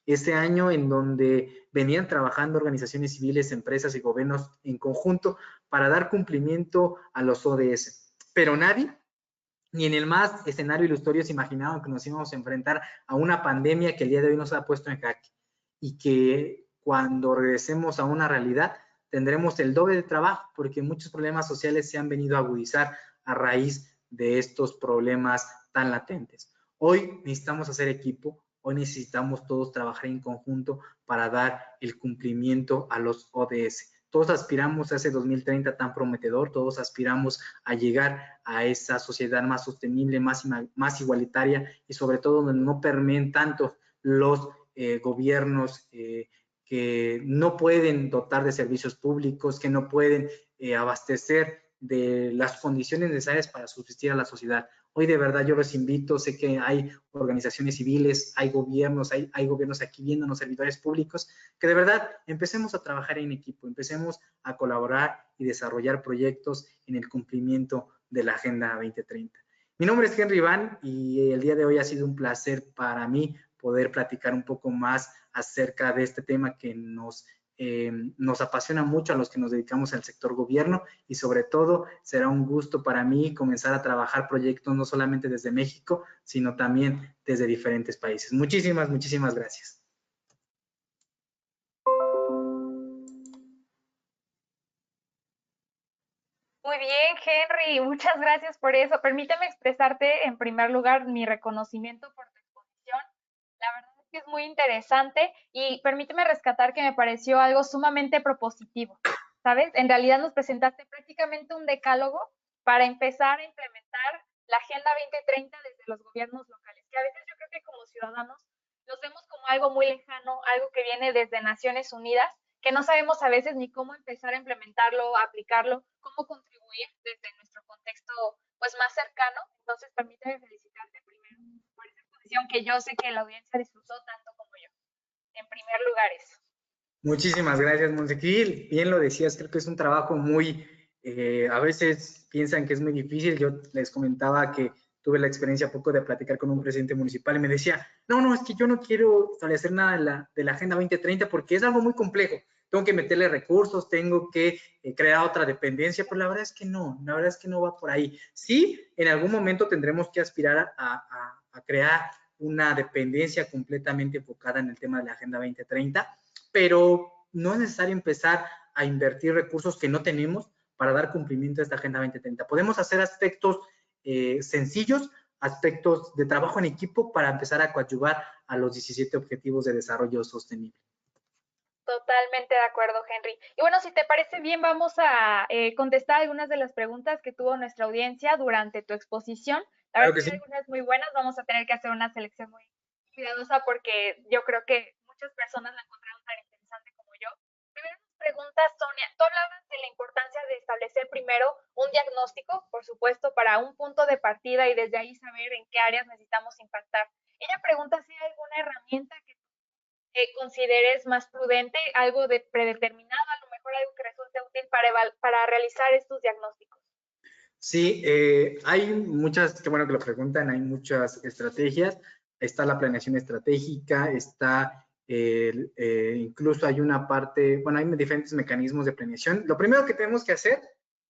Ese año en donde venían trabajando organizaciones civiles, empresas y gobiernos en conjunto para dar cumplimiento a los ODS. Pero nadie, ni en el más escenario ilusorio, se imaginaban que nos íbamos a enfrentar a una pandemia que el día de hoy nos ha puesto en jaque y que cuando regresemos a una realidad tendremos el doble de trabajo porque muchos problemas sociales se han venido a agudizar a raíz de estos problemas tan latentes. Hoy necesitamos hacer equipo, hoy necesitamos todos trabajar en conjunto para dar el cumplimiento a los ODS. Todos aspiramos a ese 2030 tan prometedor, todos aspiramos a llegar a esa sociedad más sostenible, más igualitaria y sobre todo donde no permeen tanto los gobiernos que no pueden dotar de servicios públicos, que no pueden abastecer de las condiciones necesarias para subsistir a la sociedad. Hoy de verdad yo los invito, sé que hay organizaciones civiles, hay gobiernos aquí viéndonos, servidores públicos, que de verdad empecemos a trabajar en equipo, empecemos a colaborar y desarrollar proyectos en el cumplimiento de la Agenda 2030. Mi nombre es Henry Van y el día de hoy ha sido un placer para mí poder platicar un poco más acerca de este tema que nos apasiona mucho a los que nos dedicamos al sector gobierno y sobre todo será un gusto para mí comenzar a trabajar proyectos no solamente desde México, sino también desde diferentes países. Muchísimas, muchísimas gracias. Muy bien, Henry, muchas gracias por eso. Permíteme expresarte en primer lugar mi reconocimiento por tu exposición. La verdad es que es muy interesante y permíteme rescatar que me pareció algo sumamente propositivo, ¿sabes? En realidad nos presentaste prácticamente un decálogo para empezar a implementar la Agenda 2030 desde los gobiernos locales, que a veces yo creo que como ciudadanos los vemos como algo muy lejano, algo que viene desde Naciones Unidas, que no sabemos a veces ni cómo empezar a implementarlo, a aplicarlo, cómo contribuir desde nuestro contexto pues más cercano. Entonces, permíteme felicitarte primero por esa exposición que yo sé que la audiencia disfrutó tanto como yo. En primer lugar eso. Muchísimas gracias, Monsequil. Bien lo decías, creo que es un trabajo muy, a veces piensan que es muy difícil. Yo les comentaba que tuve la experiencia poco de platicar con un presidente municipal y me decía, no, es que yo no quiero establecer nada de la Agenda 2030 porque es algo muy complejo. Tengo que meterle recursos, tengo que crear otra dependencia, pero la verdad es que no va por ahí. Sí, en algún momento tendremos que aspirar a crear una dependencia completamente enfocada en el tema de la Agenda 2030, pero no es necesario empezar a invertir recursos que no tenemos para dar cumplimiento a esta Agenda 2030. Podemos hacer aspectos sencillos aspectos de trabajo en equipo para empezar a coadyuvar a los 17 Objetivos de Desarrollo Sostenible. Totalmente de acuerdo, Henry. Y bueno, si te parece bien, vamos a contestar algunas de las preguntas que tuvo nuestra audiencia durante tu exposición. La Claro verdad que es que sí. hay algunas muy buenas, vamos a tener que hacer una selección muy cuidadosa porque yo creo que muchas personas la encontraron tan interesante como yo. Primero nos pregunta Sonia, tú hablabas de la importancia de establecer primero un diagnóstico, por supuesto, para un punto de partida y desde ahí saber en qué áreas necesitamos impactar. Ella pregunta si hay alguna herramienta que consideres más prudente, algo de predeterminado, a lo mejor algo que resulte útil para realizar estos diagnósticos. Sí, hay muchas, qué bueno que lo preguntan, hay muchas estrategias. Está la planeación estratégica, está incluso hay una parte, bueno, hay diferentes mecanismos de planeación. Lo primero que tenemos que hacer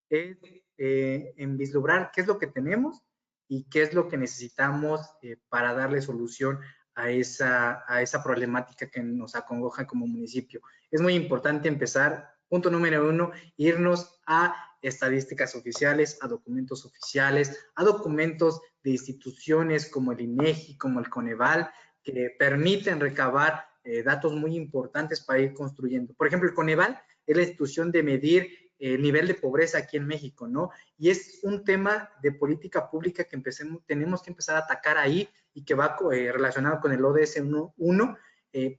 es en vislumbrar qué es lo que tenemos y qué es lo que necesitamos para darle solución a esa problemática que nos acongoja como municipio. Es muy importante empezar, punto número 1, irnos a estadísticas oficiales, a documentos oficiales, a documentos de instituciones como el INEGI, como el Coneval, que permiten recabar datos muy importantes para ir construyendo. Por ejemplo, el Coneval es la institución de medir el nivel de pobreza aquí en México, ¿no? Y es un tema de política pública que tenemos que empezar a atacar ahí y que va relacionado con el ODS 1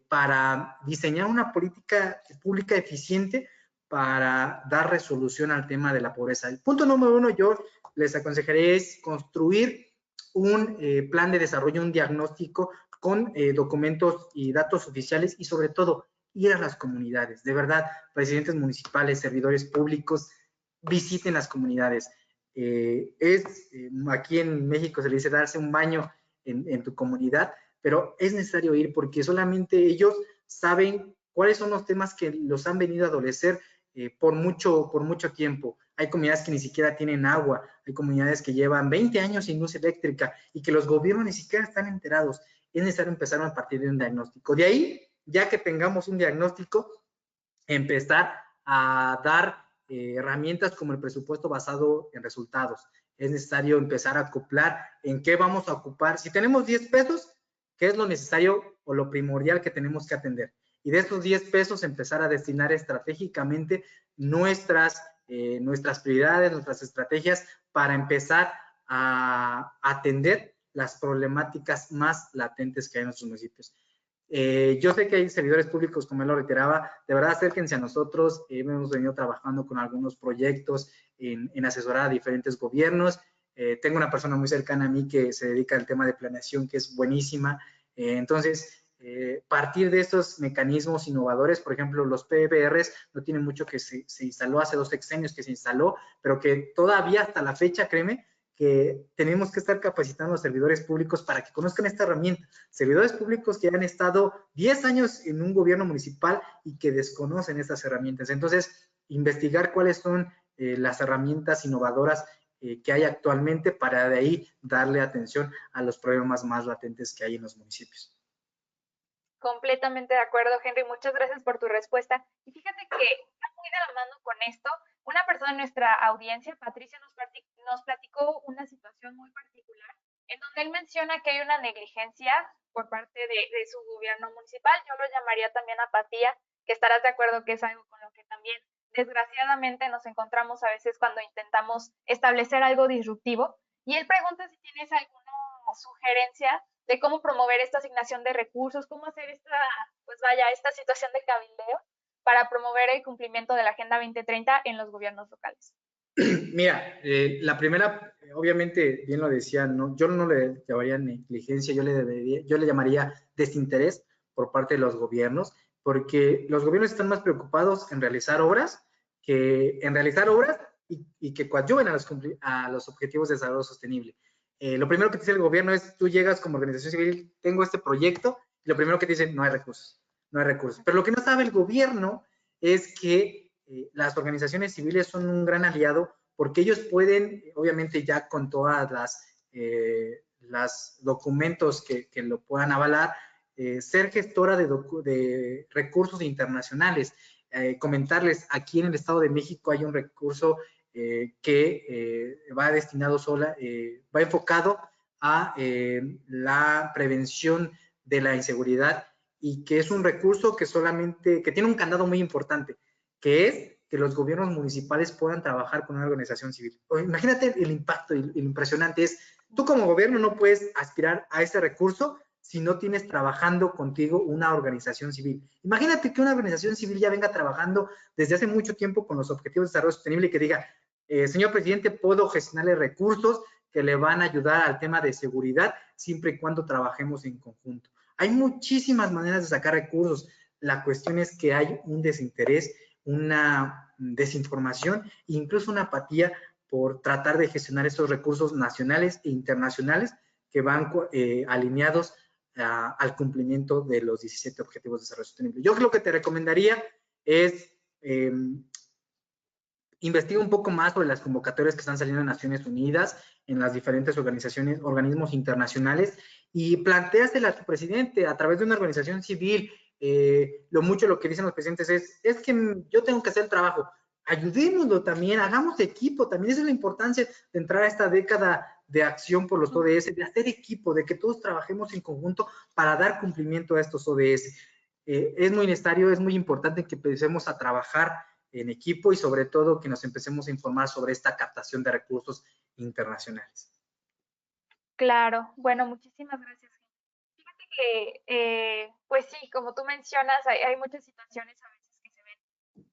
para diseñar una política pública eficiente para dar resolución al tema de la pobreza. El punto número 1 yo les aconsejaría es construir un plan de desarrollo, un diagnóstico con documentos y datos oficiales y sobre todo ir a las comunidades. De verdad, presidentes municipales, servidores públicos, visiten las comunidades. Aquí en México se le dice darse un baño en tu comunidad, pero es necesario ir porque solamente ellos saben cuáles son los temas que los han venido a adolecer por mucho tiempo. Hay comunidades que ni siquiera tienen agua, hay comunidades que llevan 20 años sin luz eléctrica y que los gobiernos ni siquiera están enterados. Es necesario empezar a partir de un diagnóstico. De ahí, ya que tengamos un diagnóstico, empezar a dar herramientas como el presupuesto basado en resultados. Es necesario empezar a acoplar en qué vamos a ocupar. Si tenemos 10 pesos, ¿qué es lo necesario o lo primordial que tenemos que atender? Y de estos 10 pesos empezar a destinar estratégicamente nuestras prioridades, nuestras estrategias para empezar a atender las problemáticas más latentes que hay en nuestros municipios. Yo sé que hay servidores públicos, como él lo reiteraba, de verdad acérquense a nosotros, hemos venido trabajando con algunos proyectos en asesorar a diferentes gobiernos. Tengo una persona muy cercana a mí que se dedica al tema de planeación, que es buenísima. Entonces, partir de estos mecanismos innovadores, por ejemplo, los PBRs, no tiene mucho que se instaló, hace 2 sexenios que se instaló, pero que todavía hasta la fecha, créeme, que tenemos que estar capacitando a los servidores públicos para que conozcan esta herramienta. Servidores públicos que han estado 10 años en un gobierno municipal y que desconocen estas herramientas. Entonces, investigar cuáles son las herramientas innovadoras que hay actualmente para de ahí darle atención a los problemas más latentes que hay en los municipios. Completamente de acuerdo, Henry. Muchas gracias por tu respuesta. Y fíjate que está muy de la mano con esto. Una persona de nuestra audiencia, Patricia, nos platicó una situación muy particular en donde él menciona que hay una negligencia por parte de su gobierno municipal. Yo lo llamaría también apatía, que estarás de acuerdo que es algo con lo que también desgraciadamente nos encontramos a veces cuando intentamos establecer algo disruptivo. Y él pregunta si tienes alguna sugerencia de cómo promover esta asignación de recursos, cómo hacer esta situación de cabildeo para promover el cumplimiento de la Agenda 2030 en los gobiernos locales. Mira, la primera, obviamente, bien lo decía, ¿no? Yo no le llamaría negligencia, yo le llamaría desinterés por parte de los gobiernos, porque los gobiernos están más preocupados en realizar obras y que coadyuven a los objetivos de desarrollo sostenible. Lo primero que te dice el gobierno es, tú llegas como organización civil, tengo este proyecto, y lo primero que te dicen, no hay recursos, no hay recursos. Pero lo que no sabe el gobierno es que las organizaciones civiles son un gran aliado porque ellos pueden, obviamente ya con todas las documentos que lo puedan avalar, ser gestora de recursos internacionales. Comentarles, aquí en el Estado de México hay un recurso que va destinado va enfocado a la prevención de la inseguridad y que es un recurso que que tiene un candado muy importante, que es que los gobiernos municipales puedan trabajar con una organización civil. Imagínate el impacto, el impresionante es, tú como gobierno no puedes aspirar a ese recurso si no tienes trabajando contigo una organización civil. Imagínate que una organización civil ya venga trabajando desde hace mucho tiempo con los objetivos de desarrollo sostenible y que diga, señor presidente, puedo gestionarle recursos que le van a ayudar al tema de seguridad siempre y cuando trabajemos en conjunto. Hay muchísimas maneras de sacar recursos. La cuestión es que hay un desinterés, una desinformación e incluso una apatía por tratar de gestionar estos recursos nacionales e internacionales que van alineados al cumplimiento de los 17 Objetivos de Desarrollo Sostenible. Yo lo que te recomendaría es investiga un poco más sobre las convocatorias que están saliendo en Naciones Unidas, en las diferentes organismos internacionales, y plantéasela a tu presidente a través de una organización civil. Lo que dicen los presidentes es que yo tengo que hacer el trabajo. Ayudémoslo también, hagamos equipo, también esa es la importancia de entrar a esta década de acción por los ODS, de hacer equipo, de que todos trabajemos en conjunto para dar cumplimiento a estos ODS. Es muy necesario, es muy importante que empecemos a trabajar en equipo y sobre todo que nos empecemos a informar sobre esta captación de recursos internacionales. Claro, bueno, muchísimas gracias. Fíjate que, pues sí, como tú mencionas, hay muchas situaciones a veces que se ven,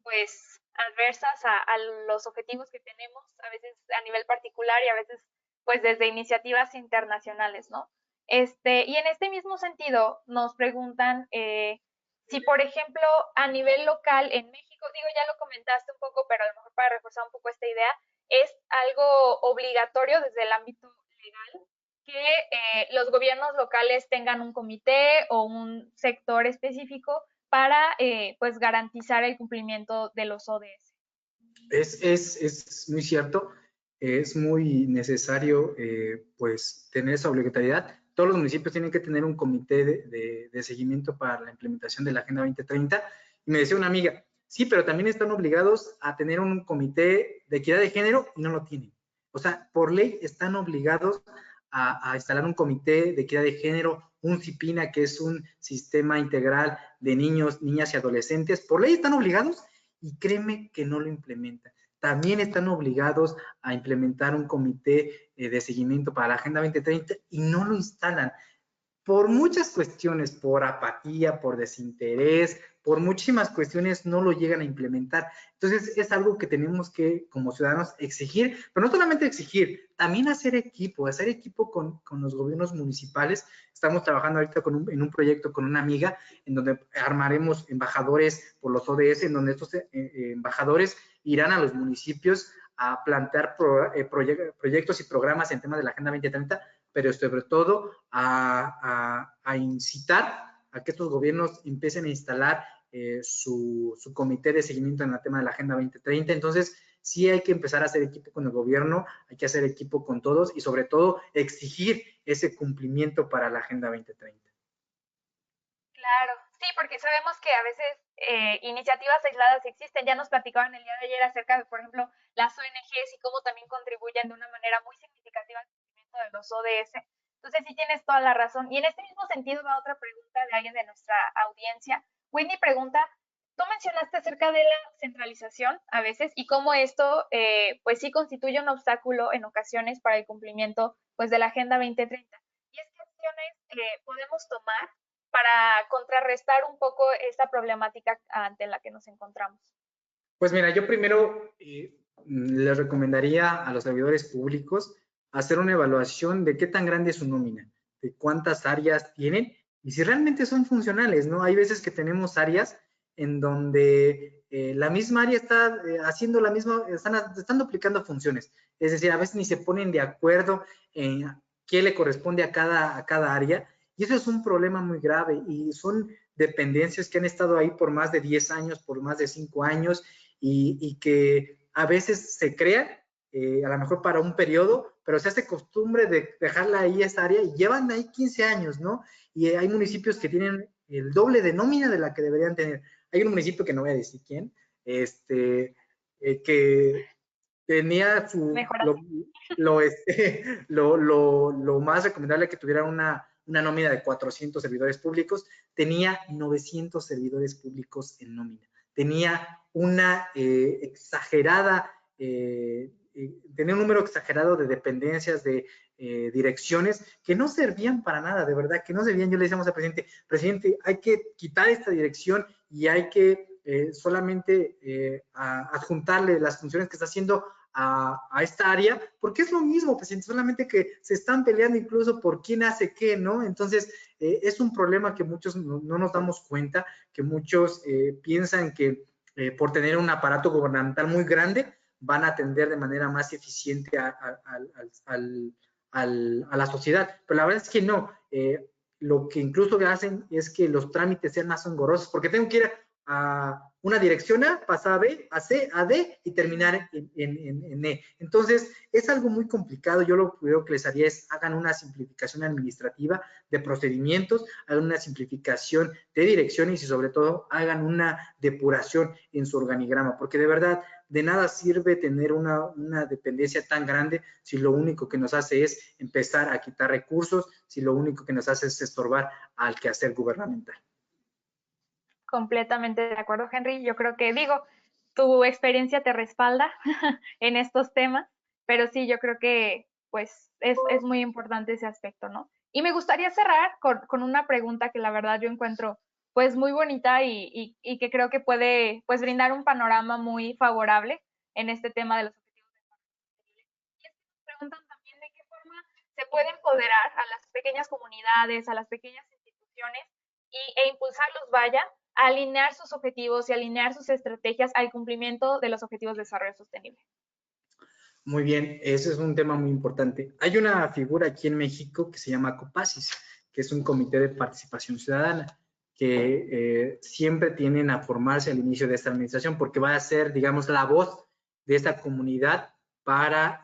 pues, adversas a los objetivos que tenemos, a veces a nivel particular y a veces, pues, desde iniciativas internacionales, ¿no? Y en este mismo sentido, nos preguntan si, por ejemplo, a nivel local en México, digo, ya lo comentaste un poco, pero a lo mejor para reforzar un poco esta idea, es algo obligatorio desde el ámbito legal que los gobiernos locales tengan un comité o un sector específico para pues garantizar el cumplimiento de los ODS. Es muy cierto, es muy necesario pues tener esa obligatoriedad. Todos los municipios tienen que tener un comité de seguimiento para la implementación de la Agenda 2030. Y me decía una amiga, sí, pero también están obligados a tener un comité de equidad de género y no lo tienen. O sea, por ley están obligados a instalar un comité de equidad de género, un CIPINA, que es un sistema integral de niños, niñas y adolescentes. Por ley están obligados y créeme que no lo implementan. También están obligados a implementar un comité de seguimiento para la Agenda 2030 y no lo instalan. Por muchas cuestiones, por apatía, por desinterés, por muchísimas cuestiones no lo llegan a implementar. Entonces es algo que tenemos que como ciudadanos exigir, pero no solamente exigir, también hacer equipo con los gobiernos municipales. Estamos trabajando ahorita en un proyecto con una amiga en donde armaremos embajadores por los ODS, en donde estos embajadores irán a los municipios a plantear proyectos y programas en temas de la Agenda 2030, pero sobre todo a incitar a que estos gobiernos empiecen a instalar su comité de seguimiento en el tema de la Agenda 2030. Entonces, sí hay que empezar a hacer equipo con el gobierno, hay que hacer equipo con todos y sobre todo exigir ese cumplimiento para la Agenda 2030. Claro, sí, porque sabemos que a veces iniciativas aisladas existen. Ya nos platicaban el día de ayer acerca de, por ejemplo, las ONGs y cómo también contribuyen de una manera muy significativa al cumplimiento de los ODS. Entonces, sí tienes toda la razón. Y en este mismo sentido va otra pregunta de alguien de nuestra audiencia. Whitney pregunta, tú mencionaste acerca de la centralización a veces y cómo esto, pues sí constituye un obstáculo en ocasiones para el cumplimiento, pues, de la Agenda 2030. ¿Y es qué acciones podemos tomar para contrarrestar un poco esta problemática ante la que nos encontramos? Pues mira, yo primero les recomendaría a los servidores públicos hacer una evaluación de qué tan grande es su nómina, de cuántas áreas tienen y si realmente son funcionales, ¿no? Hay veces que tenemos áreas en donde la misma área está haciendo la misma, están duplicando funciones. Es decir, a veces ni se ponen de acuerdo en qué le corresponde a cada área y eso es un problema muy grave y son dependencias que han estado ahí por más de 10 años, por más de 5 años y que a veces se crean, a lo mejor para un periodo, pero se hace costumbre de dejarla ahí esa área y llevan ahí 15 años, ¿no? Y hay municipios que tienen el doble de nómina de la que deberían tener. Hay un municipio que no voy a decir quién, que tenía Mejor así. lo más recomendable que tuviera una nómina de 400 servidores públicos, tenía 900 servidores públicos en nómina. Tenía una exagerada, tenía un número exagerado de dependencias, de direcciones que no servían para nada, de verdad, que no servían. Yo le decíamos al presidente, hay que quitar esta dirección y hay que solamente adjuntarle las funciones que está haciendo a esta área, porque es lo mismo, presidente, solamente que se están peleando incluso por quién hace qué, ¿no? Entonces, es un problema que muchos no nos damos cuenta, que muchos piensan que por tener un aparato gubernamental muy grande, van a atender de manera más eficiente a la sociedad. Pero la verdad es que no. Lo que incluso hacen es que los trámites sean más engorrosos, porque tengo que ir a una dirección A, pasar a B, a C, a D y terminar en E. Entonces, es algo muy complicado. Yo lo primero que les haría es hagan una simplificación administrativa de procedimientos, hagan una simplificación de direcciones y sobre todo hagan una depuración en su organigrama, porque de verdad de nada sirve tener una dependencia tan grande si lo único que nos hace es empezar a quitar recursos, si lo único que nos hace es estorbar al quehacer gubernamental. Completamente de acuerdo, Henry. Yo creo que, digo, tu experiencia te respalda en estos temas, pero sí, yo creo que pues es muy importante ese aspecto, ¿no? Y me gustaría cerrar con una pregunta que la verdad yo encuentro pues muy bonita y que creo que puede pues brindar un panorama muy favorable en este tema de los objetivos de desarrollo sostenible. Y es que nos preguntan también de qué forma se puede empoderar a las pequeñas comunidades, a las pequeñas instituciones e impulsarlos, vaya, a alinear sus objetivos y alinear sus estrategias al cumplimiento de los objetivos de desarrollo sostenible. Muy bien, ese es un tema muy importante. Hay una figura aquí en México que se llama COPACIS, que es un comité de participación ciudadana, que siempre tienen a formarse al inicio de esta administración, porque va a ser, digamos, la voz de esta comunidad para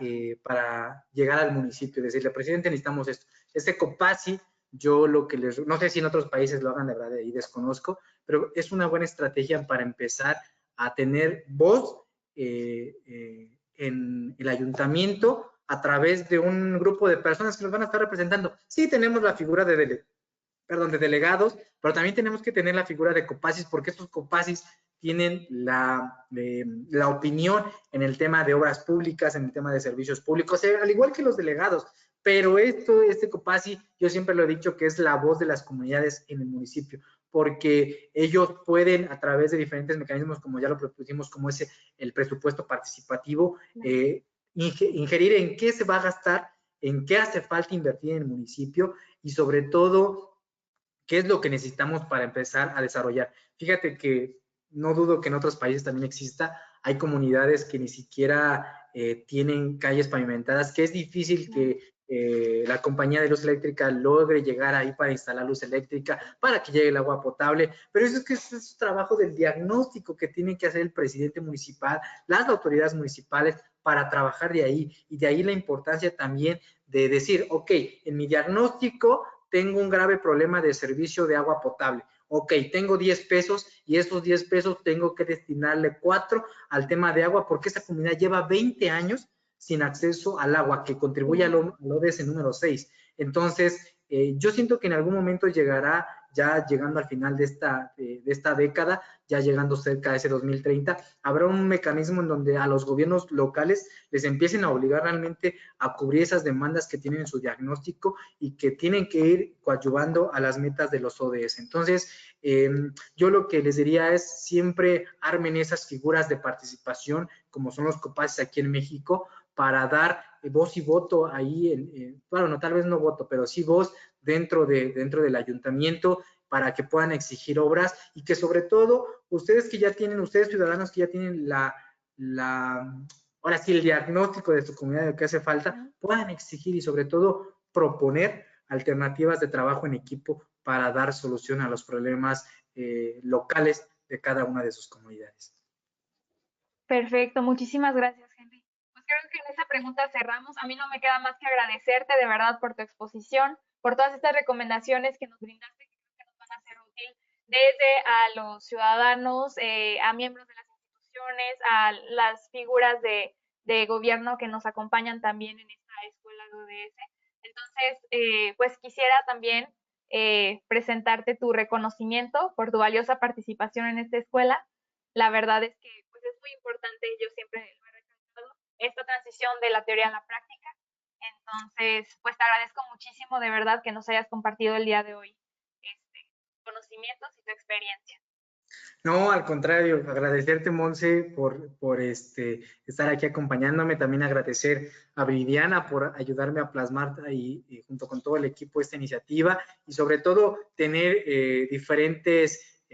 llegar al municipio, decirle, presidente, necesitamos esto. Este COPACI, yo lo que les, no sé si en otros países lo hagan, de verdad, ahí desconozco, pero es una buena estrategia para empezar a tener voz en el ayuntamiento a través de un grupo de personas que nos van a estar representando. Sí, tenemos la figura de delegados, pero también tenemos que tener la figura de copacis, porque estos copacis tienen la opinión en el tema de obras públicas, en el tema de servicios públicos, al igual que los delegados. Pero este COPACI, yo siempre lo he dicho que es la voz de las comunidades en el municipio, porque ellos pueden, a través de diferentes mecanismos, como ya lo propusimos, como es el presupuesto participativo, ingerir en qué se va a gastar, en qué hace falta invertir en el municipio y sobre todo qué es lo que necesitamos para empezar a desarrollar. Fíjate que no dudo que en otros países también exista, hay comunidades que ni siquiera tienen calles pavimentadas, que es difícil que la compañía de luz eléctrica logre llegar ahí para instalar luz eléctrica, para que llegue el agua potable, pero eso es que es trabajo del diagnóstico que tiene que hacer el presidente municipal, las autoridades municipales para trabajar de ahí, y de ahí la importancia también de decir, ok, en mi diagnóstico tengo un grave problema de servicio de agua potable. Ok, tengo 10 pesos y estos 10 pesos tengo que destinarle 4 al tema de agua porque esta comunidad lleva 20 años sin acceso al agua, que contribuye al ODS número 6. Entonces, yo siento que en algún momento llegará, ya llegando al final de esta década, ya llegando cerca de ese 2030, habrá un mecanismo en donde a los gobiernos locales les empiecen a obligar realmente a cubrir esas demandas que tienen en su diagnóstico y que tienen que ir coadyuvando a las metas de los ODS. Entonces, yo lo que les diría es siempre armen esas figuras de participación, como son los COPACES aquí en México, para dar voz y voto ahí, bueno, no, tal vez no voto, pero sí voz dentro del ayuntamiento para que puedan exigir obras y que sobre todo ustedes ciudadanos que ya tienen ahora sí, el diagnóstico de su comunidad de lo que hace falta, puedan exigir y sobre todo proponer alternativas de trabajo en equipo para dar solución a los problemas locales de cada una de sus comunidades. Perfecto, muchísimas gracias, Henry. Pues creo que en esta pregunta cerramos. A mí no me queda más que agradecerte de verdad por tu exposición, por todas estas recomendaciones que nos brindaste, que creo que nos van a ser útil desde a los ciudadanos, a miembros de las instituciones, a las figuras de gobierno que nos acompañan también en esta escuela de ODS. Entonces, pues quisiera también presentarte tu reconocimiento por tu valiosa participación en esta escuela. La verdad es que pues, es muy importante, yo siempre lo he recalcado, esta transición de la teoría a la práctica. Entonces, pues te agradezco muchísimo de verdad que nos hayas compartido el día de hoy conocimientos y tu experiencia. No, al contrario, agradecerte, Monse, por estar aquí acompañándome. También agradecer a Viridiana por ayudarme a plasmar y junto con todo el equipo esta iniciativa y sobre todo tener diferentes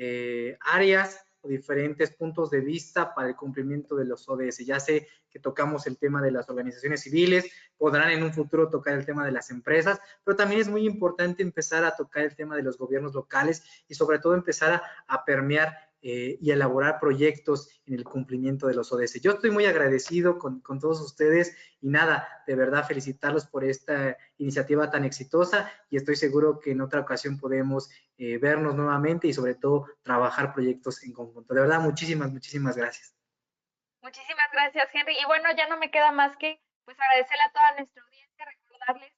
áreas o diferentes puntos de vista para el cumplimiento de los ODS. Ya sé que tocamos el tema de las organizaciones civiles, podrán en un futuro tocar el tema de las empresas, pero también es muy importante empezar a tocar el tema de los gobiernos locales y sobre todo empezar a permear y elaborar proyectos en el cumplimiento de los ODS. Yo estoy muy agradecido con todos ustedes y nada, de verdad felicitarlos por esta iniciativa tan exitosa y estoy seguro que en otra ocasión podemos vernos nuevamente y sobre todo trabajar proyectos en conjunto. De verdad, muchísimas gracias. Muchísimas gracias, Henry. Y bueno, ya no me queda más que pues agradecerle a toda nuestra audiencia, recordarles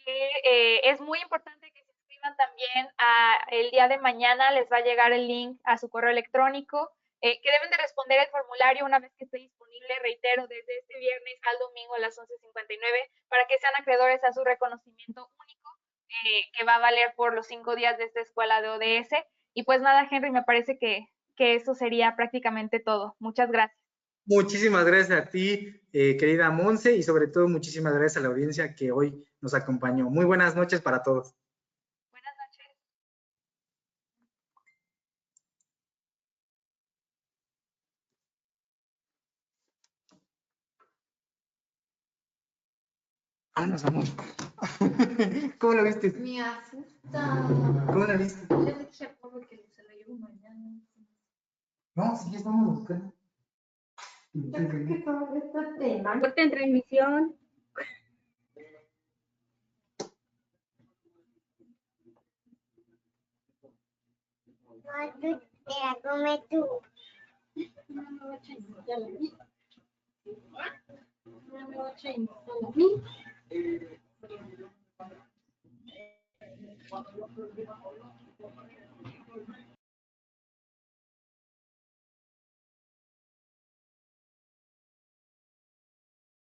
que es muy importante que se inscriban también el día de mañana, les va a llegar el link a su correo electrónico, que deben de responder el formulario una vez que esté disponible, reitero, desde este viernes al domingo a las 11:59, para que sean acreedores a su reconocimiento único, que va a valer por los 5 días de esta escuela de ODS. Y pues nada, Henry, me parece que eso sería prácticamente todo. Muchas gracias. Muchísimas gracias a ti, querida Monse, y sobre todo muchísimas gracias a la audiencia que hoy nos acompañó. Muy buenas noches para todos. Buenas noches. Vámonos, amor. ¿Cómo lo viste? Me asusta. ¿Cómo lo viste? Yo le dije a Pablo que se lo llevo mañana. No, sí, estamos buscando. Yo creo que todo este tema. Corte en transmisión. No, tú te la comes tú. Una nueva chainita, ya la vi. Una nueva chainita, la vi.